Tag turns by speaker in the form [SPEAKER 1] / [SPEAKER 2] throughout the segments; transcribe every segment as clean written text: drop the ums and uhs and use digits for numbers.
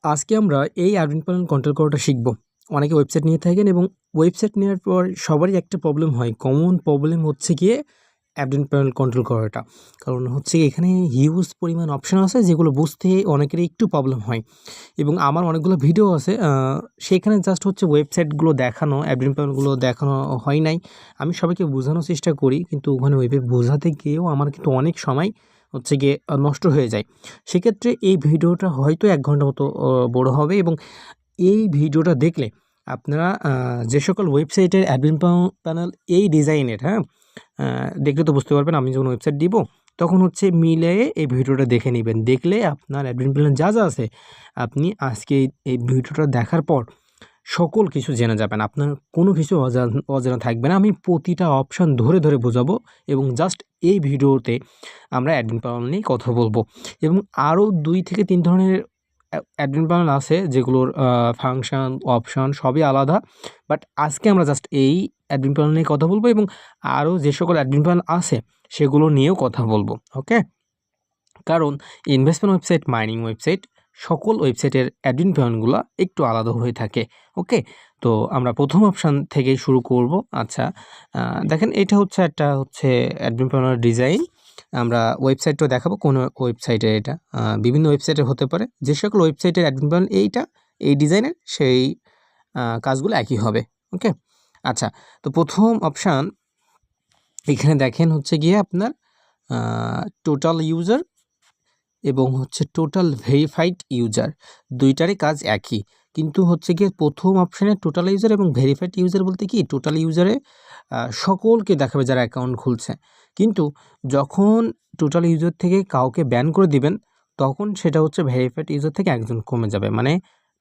[SPEAKER 1] আজকে আমরা এই অ্যাডমিন প্যানেল কন্ট্রোল করাটা শিখব। অনেকে ওয়েবসাইট নিয়ে থাকেন এবং ওয়েবসাইট নেওয়ার পর সবারই একটা প্রবলেম হয়। কমন প্রবলেম হচ্ছে গিয়ে অ্যাডমিন প্যানেল কন্ট্রোল করাটা। কারণ হচ্ছে এখানে হিউজ পরিমাণ অপশন আছে যেগুলো বুঝতে অনেকেরই একটু প্রবলেম হয় এবং আমার অনেকগুলো ভিডিও আছে সেখানে জাস্ট হচ্ছে ওয়েবসাইটগুলো দেখানো, অ্যাডমিন প্যানেলগুলো দেখানো হয় নাই। আমি সবাইকে বোঝানোর চেষ্টা করি কিন্তু ওখানে ওয়েবে বোঝাতে গিয়েও আমার কিন্তু অনেক সময় হচ্ছে গিয়ে নষ্ট হয়ে যায়। সেক্ষেত্রে এই ভিডিওটা হয়তো ১ ঘন্টা মতো বড় হবে এবং এই ভিডিওটা দেখলে আপনারা যে সকল ওয়েবসাইটের অ্যাডমিন প্যানেল এই ডিজাইনের, হ্যাঁ? দেখলে তো বুঝতে পারবেন। আমি যখন ওয়েবসাইট দিব তখন হচ্ছে মিলিয়ে এই ভিডিওটা দেখে নেবেন। দেখলে আপনার অ্যাডমিন প্যানেল যা আছে আপনি আজকে এই ভিডিওটা দেখার পর সকল কিছু জেনে যাবেন। আপনার কোনো কিছু অজানা থাকবে না। আমি প্রতিটা অপশন ধরে ধরে বোঝাবো এবং জাস্ট এই ভিডিওতে আমরা অ্যাডমিন প্যানেল নিয়ে কথা বলবো এবং আরও ২ থেকে ৩ ধরনের অ্যাডমিন প্যানেল আছে যেগুলোর ফাংশন, অপশন সবই আলাদা। বাট আজকে আমরা জাস্ট এই অ্যাডমিন প্যানেল নিয়ে কথা বলবো এবং আরও যে সকল অ্যাডমিন প্যানেল আছে সেগুলো নিয়েও কথা বলবো। ওকে? কারণ ইনভেস্টমেন্ট ওয়েবসাইট, মাইনিং ওয়েবসাইট সকল ওয়েবসাইটের অ্যাডমিন প্যানেলগুলো একটু আলাদা হয়ে থাকে। ওকে? তো আমরা প্রথম অপশান থেকেই শুরু করব। আচ্ছা, দেখেন এটা হচ্ছে একটা অ্যাডমিন প্যানেলের ডিজাইন। আমরা ওয়েবসাইটটাও দেখাবো কোন ওয়েবসাইটের এটা। বিভিন্ন ওয়েবসাইটের হতে পারে। যে সকল ওয়েবসাইটের অ্যাডমিন প্যানেল এই ডিজাইনের সেই কাজগুলো একই হবে। ওকে? আচ্ছা, তো প্রথম অপশান এখানে দেখেন হচ্ছে গিয়ে আপনার টোটাল ইউজার এবং হচ্ছে টোটাল ভেরিফাইড ইউজার, দুইটারই কাজ একই। কিন্তু হচ্ছে গিয়ে প্রথম অপশানে টোটাল ইউজার এবং ভেরিফাইড ইউজার বলতে কি টোটাল ইউজারে সকলকে দেখাবে যারা অ্যাকাউন্ট খুলছে। কিন্তু যখন টোটাল ইউজার থেকে কাউকে ব্যান করে দিবেন তখন সেটা হচ্ছে ভেরিফাইড ইউজার থেকে একজন কমে যাবে। মানে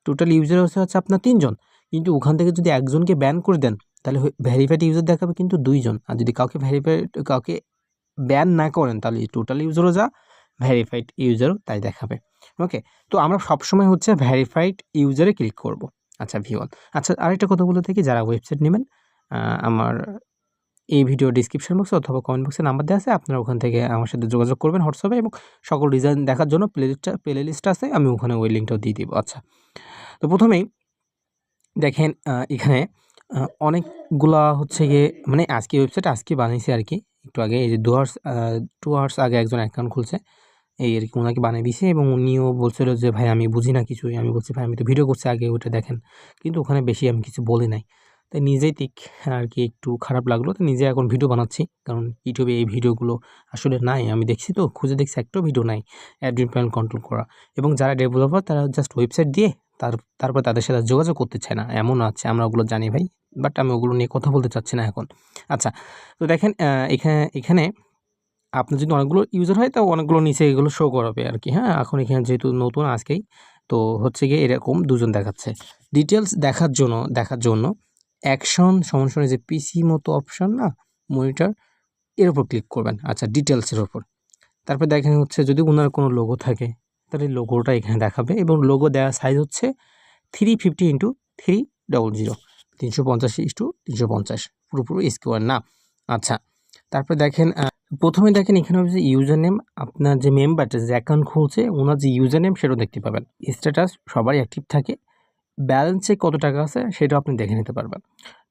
[SPEAKER 1] টোটাল ইউজার হচ্ছে আপনার ৩ জন, কিন্তু ওখান থেকে যদি একজনকে ব্যান করে দেন তাহলে ভেরিফাইড ইউজার দেখাবে কিন্তু ২ জন। আর যদি কাউকে ব্যান না করেন তাহলে টোটাল ইউজারও যা, ভেরিফাইড ইউজারও তাই দেখাবে। ওকে? তো আমরা সবসময় হচ্ছে ভেরিফাইড ইউজারে ক্লিক করব। আচ্ছা ভিউয়ার। আচ্ছা, আরেকটা কথা বলে থাকি, যারা ওয়েবসাইট নেবেন আমার এই ভিডিও ডিসক্রিপশন বক্সে অথবা কমেন্ট বক্সে নাম্বার দেওয়া আছে, আপনারা ওখান থেকে আমার সাথে যোগাযোগ করবেন হোয়াটসঅ্যাপে এবং সকল ডিজাইন দেখার জন্য প্লে লিস্ট আছে, আমি ওখানে ওই লিঙ্কটাও দিয়ে দিব। আচ্ছা, তো প্রথমেই দেখেন এখানে অনেকগুলা হচ্ছে গিয়ে মানে আজকে ওয়েবসাইট আজকে বানিয়েছি আর কি, একটু আগে এই যে 2 আওয়ার্স আগে একজন অ্যাকাউন্ট খুলছে এই আর কি, ওনাকে বানিয়ে দিয়েছে এবং উনিও বলছিল যে ভাই আমি বুঝি না কিছুই। আমি বলছি ভাই আমি তো ভিডিও করছি আগে, ওইটা দেখেন। কিন্তু ওখানে বেশি আমি কিছু বলি নাই, তাই নিজেই আর কি একটু খারাপ লাগলো। তো নিজে এখন ভিডিও বানাচ্ছি কারণ ইউটিউবে এই ভিডিওগুলো আসলে নাই। আমি দেখছি তো খুঁজে দেখছি একটাও ভিডিও নাই অ্যাডমিন প্যানেল কন্ট্রোল করা। এবং যারা ডেভেলপার তারা জাস্ট ওয়েবসাইট দিয়ে তারপর তাদের সাথে যোগাযোগ করতে চায় না, এমন আছে, আমরা ওগুলো জানি ভাই। বাট আমি ওগুলো নিয়ে কথা বলতে চাচ্ছি না এখন। আচ্ছা, তো দেখেন এখানে আপনার যদি অনেকগুলো ইউজার হয় তো অনেকগুলো নিচে এগুলো শো করাবে আর কি। হ্যাঁ, এখন এখানে যেহেতু নতুন আজকেই, তো হচ্ছে গিয়ে এরকম দুজন দেখাচ্ছে। ডিটেলস দেখার জন্য অ্যাকশন সমস্যা যে পিসি মতো অপশন না, মনিটর, এর উপর ক্লিক করবেন। আচ্ছা, ডিটেলসের ওপর। তারপর দেখেন হচ্ছে যদি ওনার কোনো লোগো থাকে তাহলে লোগোটা এখানে দেখাবে এবং লোগো দেওয়ার সাইজ হচ্ছে 350 ইন্টু 300, 350 পুরোপুরি স্কোয়ার না। আচ্ছা, তারপর দেখেন প্রথমে দেখেন এখানে হচ্ছে ইউজার নেম, আপনার যে মেম্বারটা যে অ্যাকাউন্ট খুলছে ওনার যে ইউজার নেম সেটাও দেখতে পাবেন। স্ট্যাটাস সবারই অ্যাক্টিভ থাকে, ব্যালেন্সে কত টাকা আছে সেটাও আপনি দেখে নিতে পারবেন।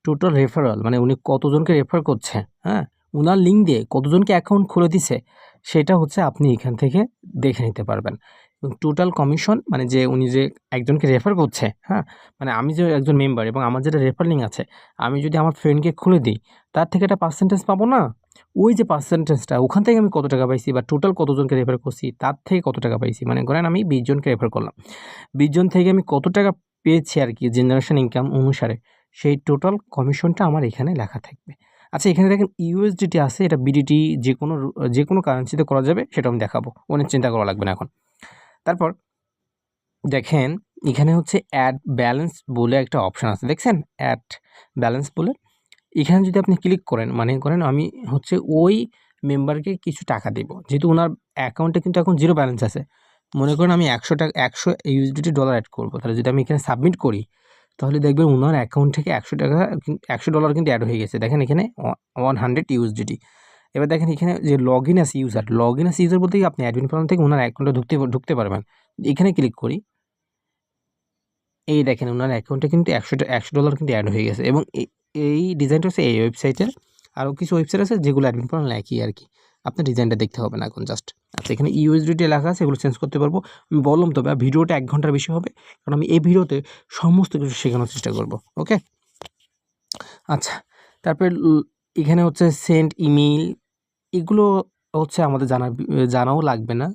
[SPEAKER 1] টোটাল রেফারাল মানে উনি কতজনকে রেফার করছে, হ্যাঁ, ওনার লিঙ্ক দিয়ে কতজনকে অ্যাকাউন্ট খুলে দিছে সেটা হচ্ছে আপনি এখান থেকে দেখে নিতে পারবেন। এবং টোটাল কমিশন মানে যে উনি যে একজনকে রেফার করছে, হ্যাঁ, মানে আমি যে একজন মেম্বার এবং আমার যেটা রেফার লিঙ্ক আছে, আমি যদি আমার ফ্রেন্ডকে খুলে দিই তার থেকে একটা পার্সেন্টেজ পাবো না? ওই যে পার্সেন্টেজটা ওখান থেকে আমি কত টাকা পাইছি বা টোটাল কতজনকে রেফার করছি তার থেকে কত টাকা পাইছি, মানে করেন আমি 20 জনকে রেফার করলাম, 20 জন থেকে আমি কত টাকা পেয়েছি আর কি জেনারেশন ইনকাম অনুসারে, সেই টোটাল কমিশনটা আমার এখানে লেখা থাকবে। আচ্ছা, এখানে দেখেন ইউএসডিটি আছে, এটা বিডিটি যে কোনো কারেন্সিতে করা যাবে, সেটা আমি দেখাবো, অনেক চিন্তা করা লাগবে না এখন। তারপর দেখেন এখানে হচ্ছে অ্যাড ব্যালেন্স বলে একটা অপশান আছে, দেখছেন অ্যাড ব্যালেন্স বলে। এখানে যদি আপনি ক্লিক করেন, মানে করেন আমি হচ্ছে ওই মেম্বারকে কিছু টাকা দেব, যেহেতু ওনার অ্যাকাউন্টে কিন্তু এখন 0 ব্যালেন্স আছে। মনে করেন আমি 100 ইউএসডিটি ডলার অ্যাড করবো, তাহলে যদি আমি এখানে সাবমিট করি তাহলে দেখবেন ওনার অ্যাকাউন্ট থেকে 100 টাকা $100 কিন্তু অ্যাড হয়ে গেছে। দেখেন এখানে 100 ইউএসডিটি। এবার দেখেন এখানে যে লগ ইন অ্যাজ ইউজার বলতে কি আপনি অ্যাডমিন প্যানেল থেকে ওনার অ্যাকাউন্টে ঢুকতে পারবেন। এখানে ক্লিক করি, এই দেখেন ওনার অ্যাকাউন্টে কিন্তু $100 কিন্তু অ্যাড হয়ে গেছে এবং এই ডিজাইনটা হচ্ছে এই ওয়েবসাইটের। আরও কিছু ওয়েবসাইট আছে যেগুলো অ্যাডমিন প্যানেল একই আর কি, আপনার ডিজাইনটা দেখতে হবে না এখন জাস্ট। আচ্ছা, এখানে ইউএসডিটি লেখা আছে, এগুলো চেঞ্জ করতে পারবো। আমি বললাম তবে ভিডিওটা 1 ঘন্টার বেশি হবে, কারণ আমি এই ভিডিওতে সমস্ত কিছু শেখানোর চেষ্টা করব। ওকে, আচ্ছা, তারপরে এখানে হচ্ছে সেন্ড ইমেইল, এগুলো হচ্ছে আমাদের জানাও লাগবে না,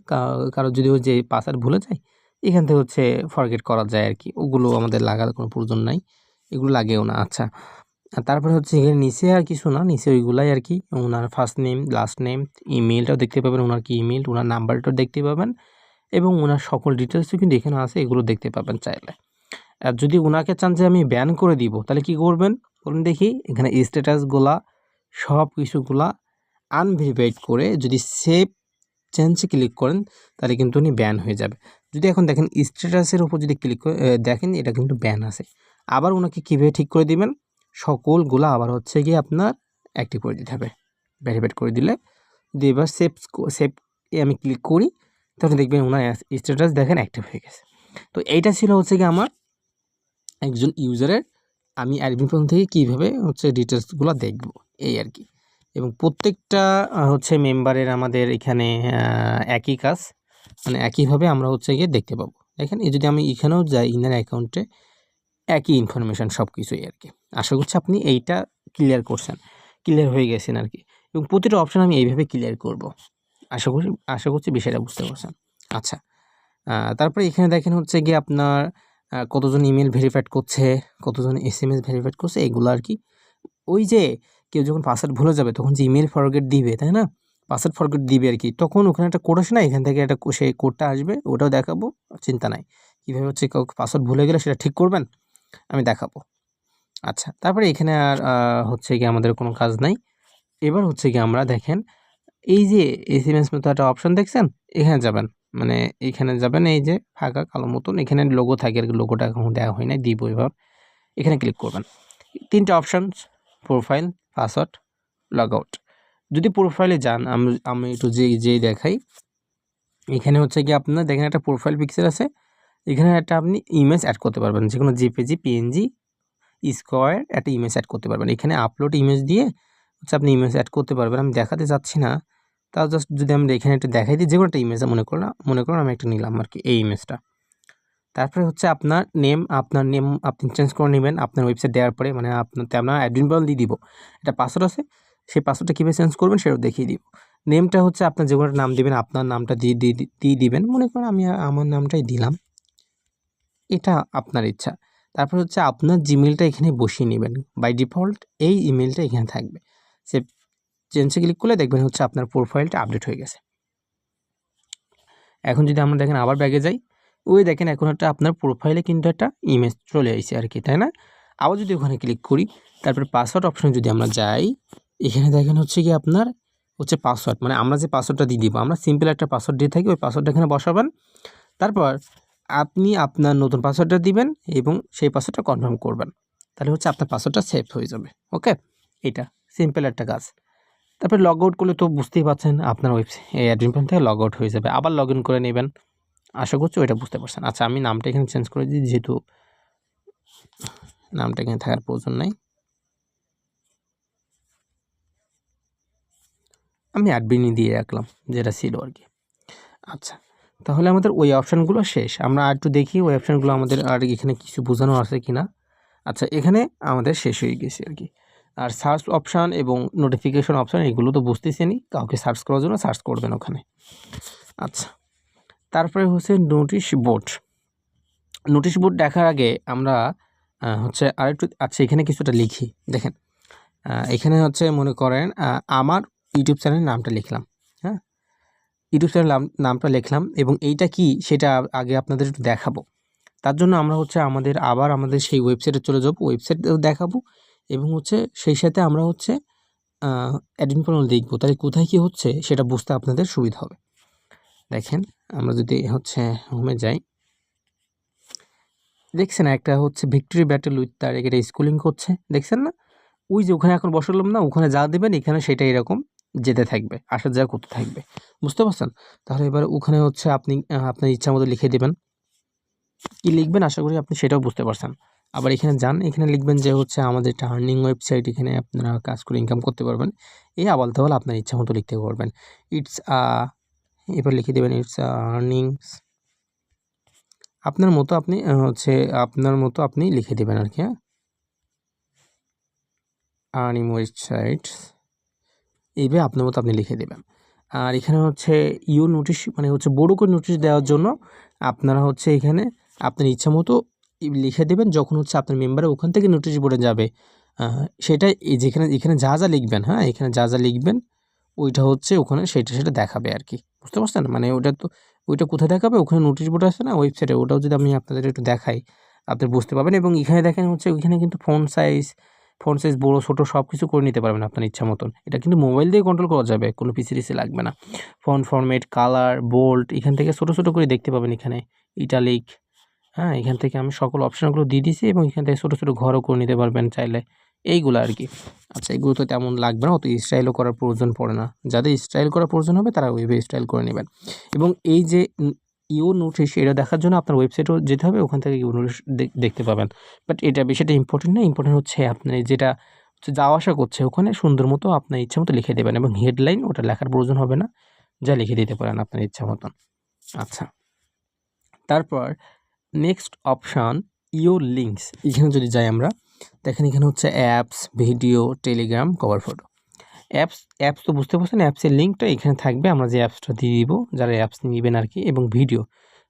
[SPEAKER 1] কারণ যদি যে পাসওয়ার্ড ভুলে যায় এখান থেকে হচ্ছে ফরগেট করা যায় আর কি, ওগুলো আমাদের লাগার কোনো প্রয়োজন নাই, এগুলো লাগেও না। আচ্ছা, আর তারপরে হচ্ছে এখানে নিচে আর কিছু না, নিচে ওইগুলাই আর কি, ওনার ফার্স্ট নেম, লাস্ট নেম, ইমেলটাও দেখতে পাবেন, ওনার কি ইমেল, ওনার নাম্বারটাও দেখতে পাবেন এবং ওনার সকল ডিটেলসও কিন্তু এখানে আছে, এগুলো দেখতে পাবেন চাইলে। আর যদি ওনাকে চান যে আমি ব্যান করে দিব তাহলে কি করবেন বলুন দেখি, এখানে স্ট্যাটাসগুলা সব কিছুগুলা আনভেরিফাইড করে যদি সেভ চেঞ্জে ক্লিক করেন তাহলে কিন্তু উনি ব্যান হয়ে যাবে। যদি এখন দেখেন স্ট্যাটাসের উপর যদি ক্লিক করে দেখেন এটা কিন্তু ব্যান আছে। আবার ওনাকে কীভাবে ঠিক করে দিবেন, সকলগুলো আবার হচ্ছে গিয়ে আপনার অ্যাক্টিভ করে দিতে হবে, ভেরিফাইড করে দিলে। যদি এবার সেভ আমি ক্লিক করি তখন দেখবেন ওনার স্ট্যাটাস দেখেন অ্যাক্টিভ হয়ে গেছে। তো এইটা ছিল হচ্ছে গিয়ে আমার একজন ইউজারের আমি অ্যাডমিন প্যানেল থেকে কীভাবে হচ্ছে ডিটেলসগুলো দেখব এই আর কি। এবং প্রত্যেকটা হচ্ছে মেম্বারের আমাদের এখানে একই কাজ, মানে একইভাবে আমরা হচ্ছে গিয়ে দেখতে পাবো। দেখেন এই যদি আমি এখানেও যাই ইনার অ্যাকাউন্টে একই ইনফরমেশান সব কিছুই আর কি। আশা করছি আপনি এইটা ক্লিয়ার হয়ে গেছেন আর কি, এবং প্রতিটা অপশান আমি এইভাবে ক্লিয়ার করব। আশা করছি বিষয়টা বুঝতে পারছেন। আচ্ছা, তারপরে এখানে দেখেন হচ্ছে গিয়ে আপনার কতজন ইমেল ভেরিফাইড করছে, কতজন SMS ভেরিফাইড করছে, এগুলো আর কি। ওই যে কেউ যখন পাসওয়ার্ড ভুলে যাবে তখন যে ইমেল ফরগেট দিবে, তাই না, পাসওয়ার্ড ফরগেট দিবে আর কি, তখন ওখানে একটা কোড আসে না, এখান থেকে একটা সেই কোডটা আসবে, ওটাও দেখাবো, চিন্তা নাই। কীভাবে হচ্ছে কাউকে পাসওয়ার্ড ভুলে গেলে সেটা ঠিক করবেন আমি দেখাবো। আচ্ছা, তারপরে এখানে আর হচ্ছে গিয়ে আমাদের কোনো কাজ নাই। এবার হচ্ছে গিয়ে আমরা দেখেন এই যে SMS মতো একটা অপশন দেখছেন, এখানে যাবেন, মানে এখানে যাবেন, এই যে ফাঁকা কালো মতন এখানে লোগো থাকে আর কি, লোগোটা এখন দেওয়া হয় নাই, দিব এবার। এখানে ক্লিক করবেন, 3টে option, profile, password, log out. যদি প্রোফাইলে যান আমি একটু যেই দেখাই, এখানে হচ্ছে গিয়ে আপনার দেখেন একটা প্রোফাইল পিকচার আছে, এখানে একটা আপনি ইমেজ অ্যাড করতে পারবেন, যে কোনো জেপিজি, পিএনজি, স্কোয়ার একটা ইমেজ অ্যাড করতে পারবেন। এখানে আপলোড ইমেজ দিয়ে হচ্ছে আপনি ইমেজ অ্যাড করতে পারবেন। আমি দেখাতে চাচ্ছি না, তাও জাস্ট যদি আমরা এখানে একটা দেখাই দিই, যে কোনো একটা ইমেজ মনে করুন আমি একটা নিলাম আর কি, এই ইমেজটা। তারপরে হচ্ছে আপনার নেম আপনি চেঞ্জ করে নেবেন আপনার ওয়েবসাইট দেওয়ার পরে, মানে আপনার অ্যাডমিন প্যানেল দিয়ে দিব, একটা পাসওয়ার্ড আছে, সেই পাসওয়ার্ডটা কীভাবে চেঞ্জ করবেন সেটাও দেখিয়ে দিব। নেমটা হচ্ছে আপনার যে কোনো নাম দিবেন, আপনার নামটা দিয়ে দিবেন, মনে করেন আমি আমার নামটাই দিলাম, এটা আপনার ইচ্ছা। তারপর হচ্ছে আপনার জিমেলটা এখানে বসিয়ে নেবেন, বাই ডিফল্ট এই ইমেলটা এখানে থাকবে। সেভ চেঞ্জে ক্লিক করলে দেখবেন হচ্ছে আপনার প্রোফাইলটা আপডেট হয়ে গেছে। এখন যদি আমরা দেখেন আবার ব্যাগে যাই, ওই দেখেন এখন একটা আপনার প্রোফাইলে কিন্তু একটা ইমেজ চলে আসছে আর কি, তাই না। আবার যদি ওখানে ক্লিক করি, তারপর পাসওয়ার্ড অপশনে যদি আমরা যাই, এখানে দেখেন হচ্ছে কি আপনার হচ্ছে পাসওয়ার্ড, মানে আমরা যে পাসওয়ার্ডটা দিয়ে দিব, আমরা সিম্পল একটা পাসওয়ার্ড দিয়ে থাকি, ওই পাসওয়ার্ডটা এখানে বসাবেন। তারপর আপনি আপনার নতুন পাসওয়ার্ডটা দিবেন এবং সেই পাসওয়ার্ডটা কনফার্ম করবেন, তাহলে হচ্ছে আপনার পাসওয়ার্ডটা সেভ হয়ে যাবে। ওকে, এটা সিম্পল একটা কাজ। তারপরে লগ আউট করলে তো বুঝতেই পারছেন আপনার এই অ্যাডমিন প্যানেল থেকে লগ আউট হয়ে যাবে, আবার লগ ইন করে নেবেন। আশা করছি ওইটা বুঝতে পারছেন। আচ্ছা, আমি নামটা এখানে চেঞ্জ করে দিই, যেহেতু নামটা এখানে থাকার প্রয়োজন নাই, আমি অ্যাডমিনই দিয়ে রাখলাম যেটা ছিল আর কি। আচ্ছা, তাহলে আমাদের ওই অপশানগুলো শেষ। আমরা আর একটু দেখি ওই অপশানগুলো আমাদের আর এখানে কিছু বোঝানো আছে কি না। আচ্ছা, এখানে আমাদের শেষ হয়ে গেছে আর কি। আর সার্চ অপশান এবং নোটিফিকেশন অপশান এগুলো তো বুঝতেছেনই, কাউকে সার্চ করার জন্য সার্চ করবেন ওখানে। আচ্ছা, তারপরে হচ্ছে নোটিশ বোর্ড দেখার আগে আমরা হচ্ছে আরেকটু, আচ্ছা এখানে কিছুটা লিখি দেখেন। এখানে হচ্ছে মনে করেন আমার ইউটিউব চ্যানেলের নামটা লিখলাম, হ্যাঁ, ইউটিউব চ্যানেল নামটা লিখলাম এবং এইটা কি সেটা আগে আপনাদের একটু দেখাবো। তার জন্য আমরা হচ্ছে আমাদের সেই ওয়েবসাইটে চলে যাবো, ওয়েবসাইটেও দেখাবো এবং হচ্ছে সেই সাথে আমরা হচ্ছে অ্যাডমিন প্যানেল দেখবো, তাহলে কোথায় কী হচ্ছে সেটা বুঝতে আপনাদের সুবিধা হবে। দেখেন আমরা যদি হচ্ছে হোমে যাই, দেখছেন একটা হচ্ছে ভিক্টোরি ব্যাটেল উইথ তার এটা স্কুলিং করছে, দেখছেন না, ওই যে ওখানে এখন বসালাম না, ওখানে যা দেবেন এখানে সেটা এরকম যেতে থাকবে, আসা যাওয়া করতে থাকবে, বুঝতে পারছেন। তাহলে এবার ওখানে হচ্ছে আপনি আপনার ইচ্ছা মতো লিখে দেবেন। কী লিখবেন আশা করি আপনি সেটাও বুঝতে পারছেন। আবার এখানে যান, এখানে লিখবেন যে হচ্ছে আমাদের একটা আর্নিং ওয়েবসাইট, এখানে আপনারা কাজ করে ইনকাম করতে পারবেন। এই আবাল-তাবাল আপনার ইচ্ছা মতো লিখতে পারবেন। ইটস এবার লিখে দেবেন ইটস আর্নিংস, আপনার মতো আপনি আপনার মতো আপনি লিখে দেবেন আর কি, হ্যাঁ, আর্নিং ওয়েবসাইট এইভাবে আপনার মতো আপনি লিখে দেবেন। আর এখানে হচ্ছে ইউ নোটিশ মানে হচ্ছে বড় করে নোটিশ দেওয়ার জন্য আপনারা হচ্ছে এখানে আপনার ইচ্ছা মতো লিখে দেবেন। যখন হচ্ছে আপনার মেম্বারে ওখান থেকে নোটিশ বোর্ডে যাবে সেটা যেখানে এখানে যা যা লিখবেন, হ্যাঁ, এখানে যা যা লিখবেন ওইটা হচ্ছে ওখানে সেটা দেখাবে আর কি, বুঝতে পারছেন? মানে ওইটা কোথায় দেখাবে, ওখানে নোটিশ বোর্ড আছে না ওয়েবসাইটে, ওটাও যদি আমি আপনাদের একটু দেখাই আপনি বুঝতে পারবেন। এবং এখানে দেখেন হচ্ছে ওইখানে কিন্তু ফন্ট সাইজ বড় ছোটো সব কিছু করে নিতে পারবেন আপনার ইচ্ছা মতন। এটা কিন্তু মোবাইল দিয়ে কন্ট্রোল করা যাবে, কোনো পিসি লাগবে না। ফন্ট ফরম্যাট, কালার, বোল্ড এখান থেকে ছোটো করে দেখতে পাবেন এখানে, ইটালিক, হ্যাঁ, এখান থেকে আমি সকল অপশানগুলো দিয়ে দিয়েছি এবং এখান থেকে ছোটো ঘরও করে নিতে পারবেন চাইলে, এইগুলো আর কি। আচ্ছা, এগুলো তো তেমন লাগবে না, অত স্টাইলও করার প্রয়োজন পড়ে না। যাদের স্টাইল করার প্রয়োজন হবে তারা ওইভাবে স্টাইল করে নেবেন। এবং এই যে ইউ নোটিশ এটা দেখার জন্য আপনার ওয়েবসাইটেও যেতে হবে, ওখান থেকে ইউ নোটিশ দেখতে পাবেন। বাট এটা বিষয়টা ইম্পর্টেন্ট না, ইম্পর্টেন্ট হচ্ছে আপনি যেটা হচ্ছে যাওয়া আসা করছে ওখানে সুন্দর মতো আপনার ইচ্ছা মতো লিখে দেবেন। এবং হেডলাইন ওটা লেখার প্রয়োজন হবে না, যা লিখে দিতে পারেন আপনার ইচ্ছা মতন। আচ্ছা, তারপর নেক্সট অপশান ইওর লিঙ্কস, এখানে যদি যাই আমরা, দেখেন এখানে হচ্ছে apps, video, Telegram, cover photo. Apps তো বুঝতে পারছেন, অ্যাপসের লিঙ্কটা এখানে থাকবে, আমরা যে অ্যাপসটা দিয়ে দিব যারা অ্যাপস নেবেন আর কি। এবং ভিডিও,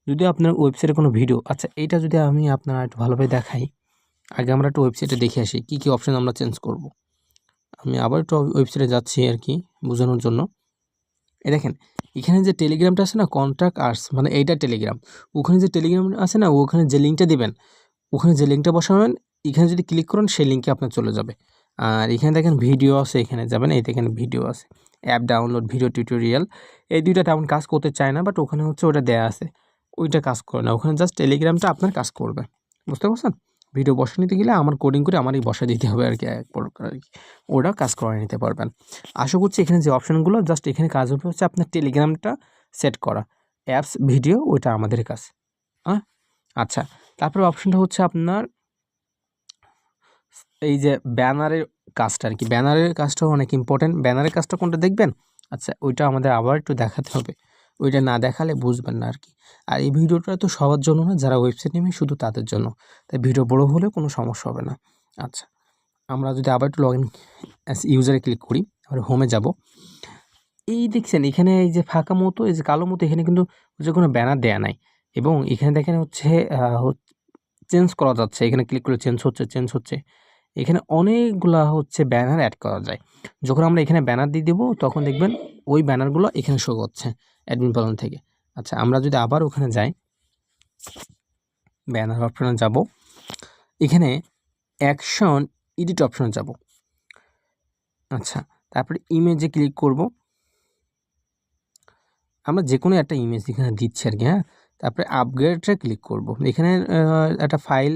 [SPEAKER 1] যদি আপনার ওয়েবসাইটে কোনো ভিডিও, আচ্ছা এইটা যদি আমি আপনারা একটু ভালোভাবে দেখাই, আগে আমরা একটু ওয়েবসাইটে দেখে আসি কী অপশান আমরা চেঞ্জ করব। আমি আবার একটু ওয়েবসাইটে যাচ্ছি আর কি বোঝানোর জন্য। দেখেন এখানে যে টেলিগ্রামটা আছে না, কন্ট্যাক্ট আর্টস, মানে এইটা টেলিগ্রাম। ওখানে যে টেলিগ্রাম আছে না, ওখানে যে লিঙ্কটা দেবেন, ওখানে যে লিঙ্কটা বসাবেন, এখানে যদি ক্লিক করেন সেই লিঙ্কে আপনার চলে যাবে। আর এখানে দেখেন ভিডিও আছে, এখানে যাবেন, এই দেখেন ভিডিও আছে, অ্যাপ ডাউনলোড, ভিডিও টিউটোরিয়াল, এই দুইটা তেমন কাজ করতে চায় না, বাট ওখানে হচ্ছে ওটা দেয়া আছে, ওইটা কাজ করে না। ওখানে জাস্ট টেলিগ্রামটা আপনার কাজ করবে, বুঝতে পারছেন? ভিডিও বসা নিতে গেলে আমার কোডিং করে আমারই বসা দিতে হবে আর কি, এক প্রকার আর কি, ওটা কাজ করে নিতে পারবেন। আশা করছি এখানে যে অপশানগুলো জাস্ট এখানে কাজ হবে হচ্ছে আপনার টেলিগ্রামটা সেট করা, অ্যাপস, ভিডিও ওইটা আমাদের কাজ। হ্যাঁ, আচ্ছা, তারপরে অপশানটা হচ্ছে আপনার এই যে ব্যানারের কাজটা আর কি, ব্যানারের কাজটাও অনেক ইম্পর্টেন্ট। ব্যানারের কাজটা কোনটা দেখবেন? আচ্ছা, ওইটা আমাদের আবার একটু দেখাতে হবে, ওইটা না দেখালে বুঝবেন না আর কি। আর এই ভিডিওটা তো সবার জন্য না, যারা ওয়েবসাইট নেবে শুধু তাদের জন্য, তাই ভিডিও বড় হলে কোনো সমস্যা হবে না। আচ্ছা, আমরা যদি আবার একটু লগ ইন অ্যাজ ইউজারে ক্লিক করি, আবার হোমে যাব, এই দেখছেন এখানে এই যে ফাঁকা মতো, এই যে কালো মতো, এখানে কিন্তু হচ্ছে কোনো ব্যানার দেয়া নাই। এবং এখানে দেখেন হচ্ছে চেঞ্জ করা যাচ্ছে, এখানে ক্লিক করলে চেঞ্জ হচ্ছে। এখানে অনেকগুলা হচ্ছে ব্যানার অ্যাড করা যায়। যখন আমরা এখানে ব্যানার দিয়ে দেবো তখন দেখবেন ওই ব্যানারগুলো এখানে শো করছে অ্যাডমিন প্যানেল থেকে। আচ্ছা, আমরা যদি আবার ওখানে যাই, ব্যানার অপশনে যাব, এখানে অ্যাকশন এডিট অপশনে যাব। আচ্ছা, তারপরে ইমেজে ক্লিক করব, আমরা যে কোনো একটা ইমেজ এখানে দিচ্ছি আর কি, হ্যাঁ। তারপরে আপগ্রেডে ক্লিক করব, এখানে একটা ফাইল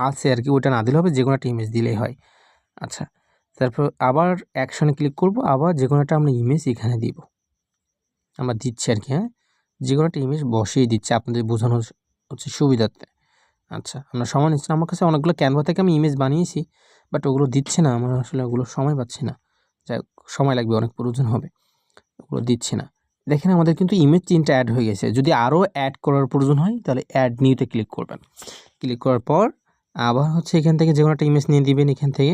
[SPEAKER 1] আছে আর কি, ওটা না দিলে হবে, যে কোনো একটা ইমেজ দিলেই হয়। আচ্ছা, তারপর আবার অ্যাকশনে ক্লিক করব, আবার যে কোনো একটা আমরা ইমেজ এখানে দিব, আমরা দিচ্ছি আর কি, হ্যাঁ, যে কোনো একটা ইমেজ বসিয়ে দিচ্ছি আপনাদের বোঝানোর হচ্ছে সুবিধার্থে। আচ্ছা, আমরা সময় নিচ্ছি না, আমার কাছে অনেকগুলো ক্যানভা থেকে আমি ইমেজ বানিয়েছি, বাট ওগুলো দিচ্ছে না, আমরা আসলে ওগুলো সময় পাচ্ছি না, যাই হোক সময় লাগবে, অনেক প্রয়োজন হবে, ওগুলো দিচ্ছি না। দেখেন আমাদের কিন্তু ইমেজ 3টা অ্যাড হয়ে গেছে। যদি আরও অ্যাড করার প্রয়োজন হয় তাহলে অ্যাড নিউতে ক্লিক করবেন। ক্লিক করার পর আবার হচ্ছে এখান থেকে যে কোনো একটা ইমেজ নিয়ে দিবেন, এখান থেকে